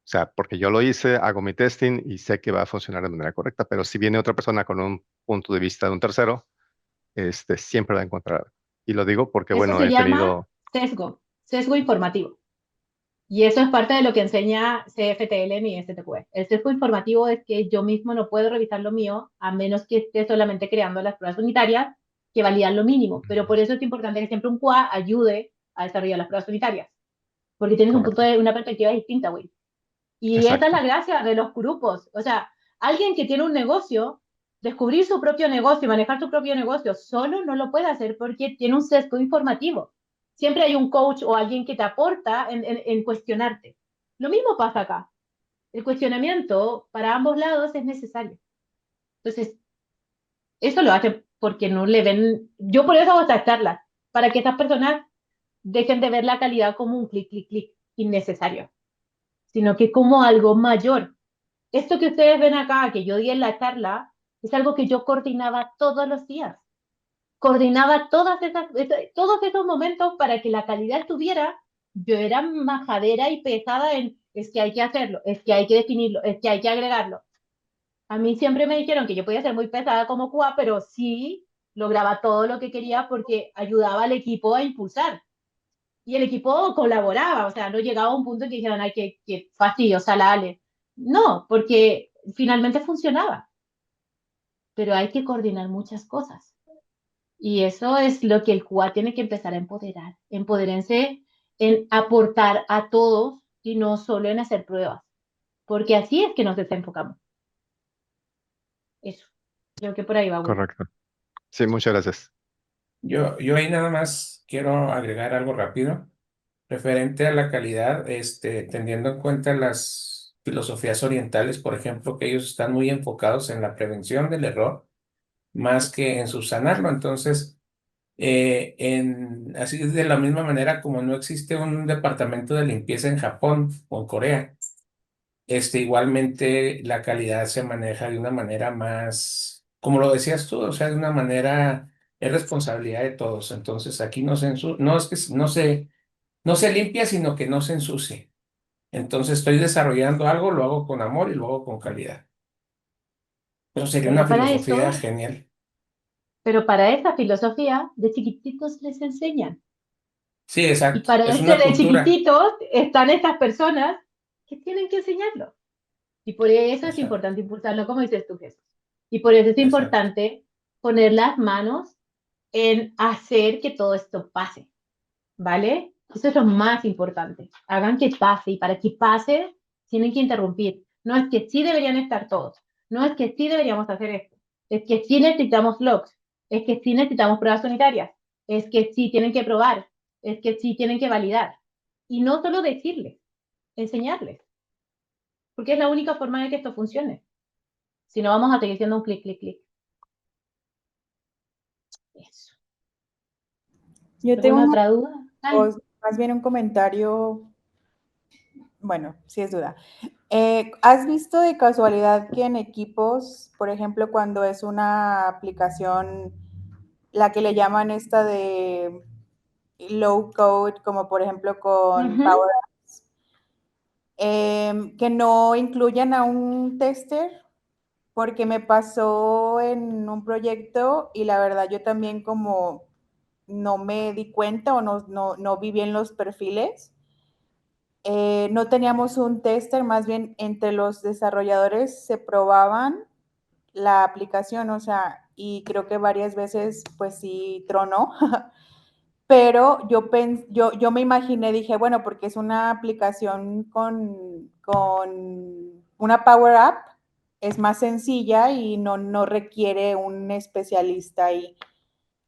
O sea, porque yo lo hice, hago mi testing y sé que va a funcionar de manera correcta, pero si viene otra persona con un punto de vista de un tercero, siempre va a encontrar algo. Y lo digo porque, Eso bueno, se he llama tenido, sesgo informativo. Y eso es parte de lo que enseña CFTL y STQE. El sesgo informativo es que yo mismo no puedo revisar lo mío a menos que esté solamente creando las pruebas unitarias que validan lo mínimo. Pero por eso es importante que siempre un QA ayude a desarrollar las pruebas unitarias. Porque tienes correcto, una perspectiva distinta, güey. Y esa es la exacto, gracia de los grupos. O sea, alguien que tiene un negocio, descubrir su propio negocio y manejar su propio negocio solo no lo puede hacer porque tiene un sesgo informativo. Siempre hay un coach o alguien que te aporta en cuestionarte. Lo mismo pasa acá. El cuestionamiento para ambos lados es necesario. Entonces, eso lo hace porque no le ven. Yo por eso hago estas charlas, para que estas personas dejen de ver la calidad como un clic, clic, clic innecesario, sino que como algo mayor. Esto que ustedes ven acá, que yo di en la charla, es algo que yo coordinaba todos los días. Coordinaba todos esos momentos para que la calidad estuviera. Yo era majadera y pesada en, es que hay que hacerlo, es que hay que definirlo, es que hay que agregarlo. A mí siempre me dijeron que yo podía ser muy pesada como QA, pero sí lograba todo lo que quería porque ayudaba al equipo a impulsar. Y el equipo colaboraba, o sea, no llegaba a un punto en que dijeran, ay, qué fastidio, salale. No, porque finalmente funcionaba, pero hay que coordinar muchas cosas. Y eso es lo que el QA tiene que empezar a empoderar. Empodérense en aportar a todos y no solo en hacer pruebas, porque así es que nos desenfocamos. Eso. Creo que por ahí va, Will. correcto. Sí, muchas gracias. Yo ahí nada más quiero agregar algo rápido referente a la calidad, teniendo en cuenta las filosofías orientales, por ejemplo, que ellos están muy enfocados en la prevención del error más que en subsanarlo. Entonces, así de la misma manera como no existe un departamento de limpieza en Japón o en Corea, igualmente la calidad se maneja de una manera más, como lo decías tú, o sea, de una manera, es responsabilidad de todos. Entonces, aquí no es que no se limpia, sino que no se ensucie. Entonces, estoy desarrollando algo, lo hago con amor y lo hago con calidad. Pero sería una Pero para filosofía eso, genial. pero para esa filosofía, de chiquititos les enseñan. Sí, Y exacto. para Es ese una de cultura. chiquititos están estas personas que tienen que enseñarlo. Y por eso es Exacto, importante impulsarlo, como dices tú, Jesús. Y por eso es exacto. importante poner las manos en hacer que todo esto pase, ¿vale? Eso es lo más importante. Hagan que pase y para que pase tienen que interrumpir. No es que sí deberían estar todos, no es que sí deberíamos hacer esto, es que sí necesitamos logs, es que sí necesitamos pruebas unitarias, es que sí tienen que probar, es que sí tienen que validar. Y no solo decirles, enseñarles, porque es la única forma de que esto funcione. Si no, vamos a seguir siendo un clic, clic, clic. Eso. Yo tengo ¿Alguna otra duda? Ay. más bien un comentario, bueno, si es duda. ¿Has visto de casualidad que en equipos, por ejemplo, cuando es una aplicación, la que le llaman esta de low code, como por ejemplo con Power Apps, que no incluyan a un tester? Porque me pasó en un proyecto y la verdad yo también como no me di cuenta o no vi bien los perfiles. No teníamos un tester, más bien entre los desarrolladores se probaban la aplicación, o sea, y creo que varias veces pues sí tronó, pero yo me imaginé, dije, bueno, porque es una aplicación con una Power App, es más sencilla y no requiere un especialista ahí.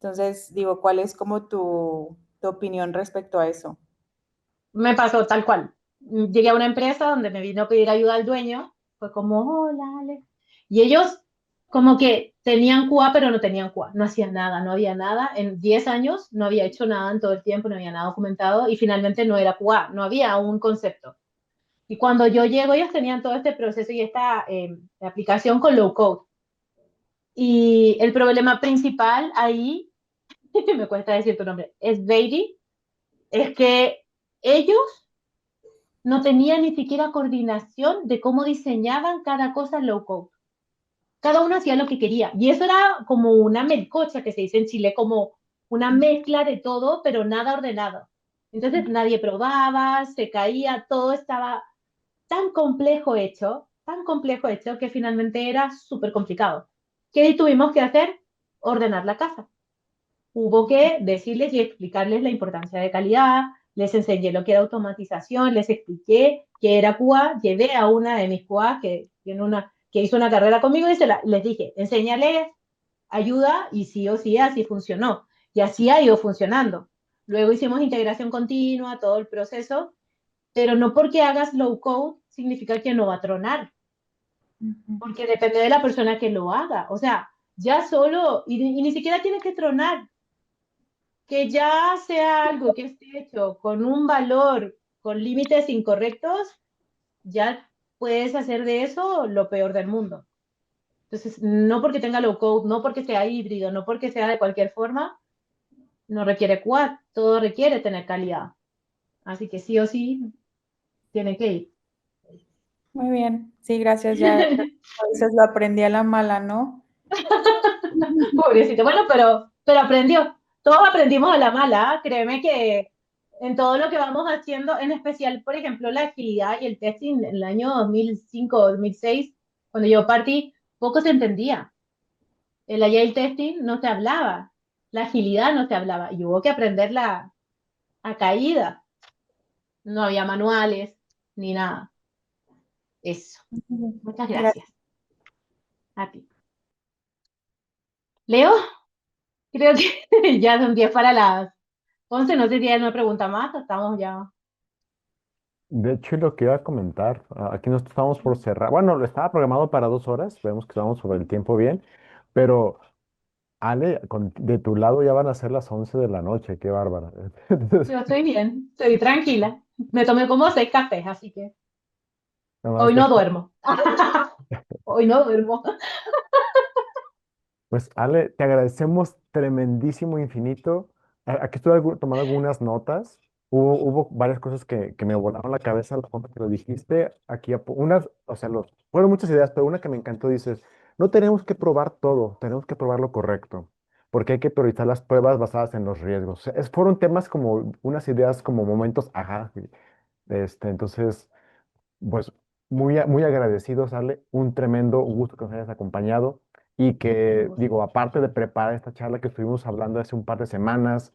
Entonces, digo, ¿cuál es como tu opinión respecto a eso? Me pasó tal cual. Llegué a una empresa donde me vino a pedir ayuda al dueño. Fue como, hola, Ale. Y ellos como que tenían QA, pero no tenían QA. No hacían nada, no había nada. En 10 años no había hecho nada en todo el tiempo, no había nada documentado y finalmente no era QA, no había un concepto. Y cuando yo llego, ellos tenían todo este proceso y esta aplicación con low code. Y el problema principal ahí, me cuesta decir tu nombre, es Beatty, es que ellos no tenían ni siquiera coordinación de cómo diseñaban cada cosa en low code. Cada uno hacía lo que quería. Y eso era como una melcocha que se dice en Chile, como una mezcla de todo, pero nada ordenado. Entonces nadie probaba, se caía, todo estaba tan complejo hecho que finalmente era súper complicado. ¿Qué tuvimos que hacer? Ordenar la casa. Hubo que decirles y explicarles la importancia de calidad, les enseñé lo que era automatización, les expliqué qué era QA, llevé a una de mis QA que hizo una carrera conmigo y les dije, enséñales, ayuda y sí o sí así funcionó. Y así ha ido funcionando. Luego hicimos integración continua, todo el proceso, pero no porque hagas low code significa que no va a tronar, porque depende de la persona que lo haga. O sea, ya solo, y ni siquiera tiene que tronar, que ya sea algo que esté hecho con un valor, con límites incorrectos, ya puedes hacer de eso lo peor del mundo. Entonces, no porque tenga low code, no porque sea híbrido, no porque sea de cualquier forma, no requiere QA, todo requiere tener calidad. Así que sí o sí, tiene que ir. Muy bien, sí, gracias. Ya a veces lo aprendí a la mala, ¿no? Pobrecito. Bueno, pero aprendió. Todos aprendimos a la mala. Créeme que en todo lo que vamos haciendo, en especial, por ejemplo, la agilidad y el testing en el año 2005, 2006, cuando yo partí, poco se entendía. El agile testing no se hablaba. La agilidad no se hablaba. Y hubo que aprenderla a caída. No había manuales ni nada. Eso. Muchas gracias. A ti. Leo, creo que ya son 10 para las 11. No sé si hay una pregunta más o estamos ya. De hecho, lo que iba a comentar, aquí no estamos por cerrar. Bueno, lo estaba programado para 2 horas, vemos que estamos sobre el tiempo bien, pero Ale, de tu lado ya van a ser las 11 de la noche, qué bárbara. Entonces, Yo estoy bien, estoy tranquila. Me tomé como 6 cafés, así que nada más hoy no duermo. Hoy no duermo. pues Ale, te agradecemos tremendísimo, infinito. Aquí estuve tomando algunas notas. Hubo varias cosas que me volaron la cabeza la forma que lo dijiste. Aquí unas, o sea, fueron muchas ideas, pero una que me encantó, dices, no tenemos que probar todo, tenemos que probar lo correcto, porque hay que priorizar las pruebas basadas en los riesgos. O sea, fueron temas como unas ideas, como momentos, ajá. Entonces, pues muy agradecidos, Ale, un tremendo gusto que nos hayas acompañado y que, digo, aparte de preparar esta charla que estuvimos hablando hace un par de semanas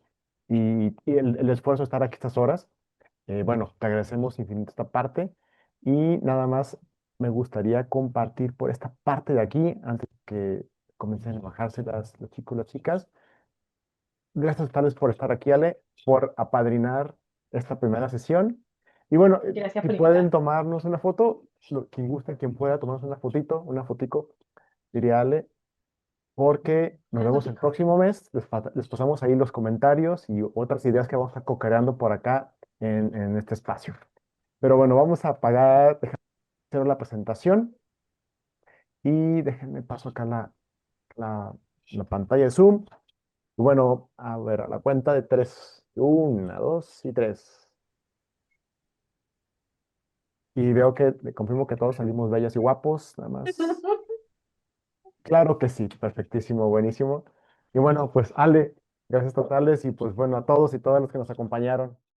y el esfuerzo de estar aquí estas horas, bueno, te agradecemos infinito esta parte y nada más me gustaría compartir por esta parte de aquí, antes que comiencen a bajarse los chicos, las chicas, Gracias totales por estar aquí, Ale, por apadrinar esta primera sesión. Y bueno, Gracias si por pueden invitar. tomarnos una foto, quien guste, quien pueda tomarnos una fotito, una fotico, diría Ale, porque nos Una vemos el fotito. próximo mes. Les pasamos ahí los comentarios y otras ideas que vamos a co-creando por acá en este espacio. Pero bueno, vamos a apagar, dejar de hacer la presentación y déjenme paso acá la, la pantalla de Zoom. Y bueno, a ver, a la cuenta de tres. Una, dos y tres. Y veo que, le confirmo que todos salimos bellas y guapos, nada más. Claro que sí, perfectísimo, buenísimo. Y bueno, pues Ale, gracias totales y pues bueno, a todos y todas los que nos acompañaron.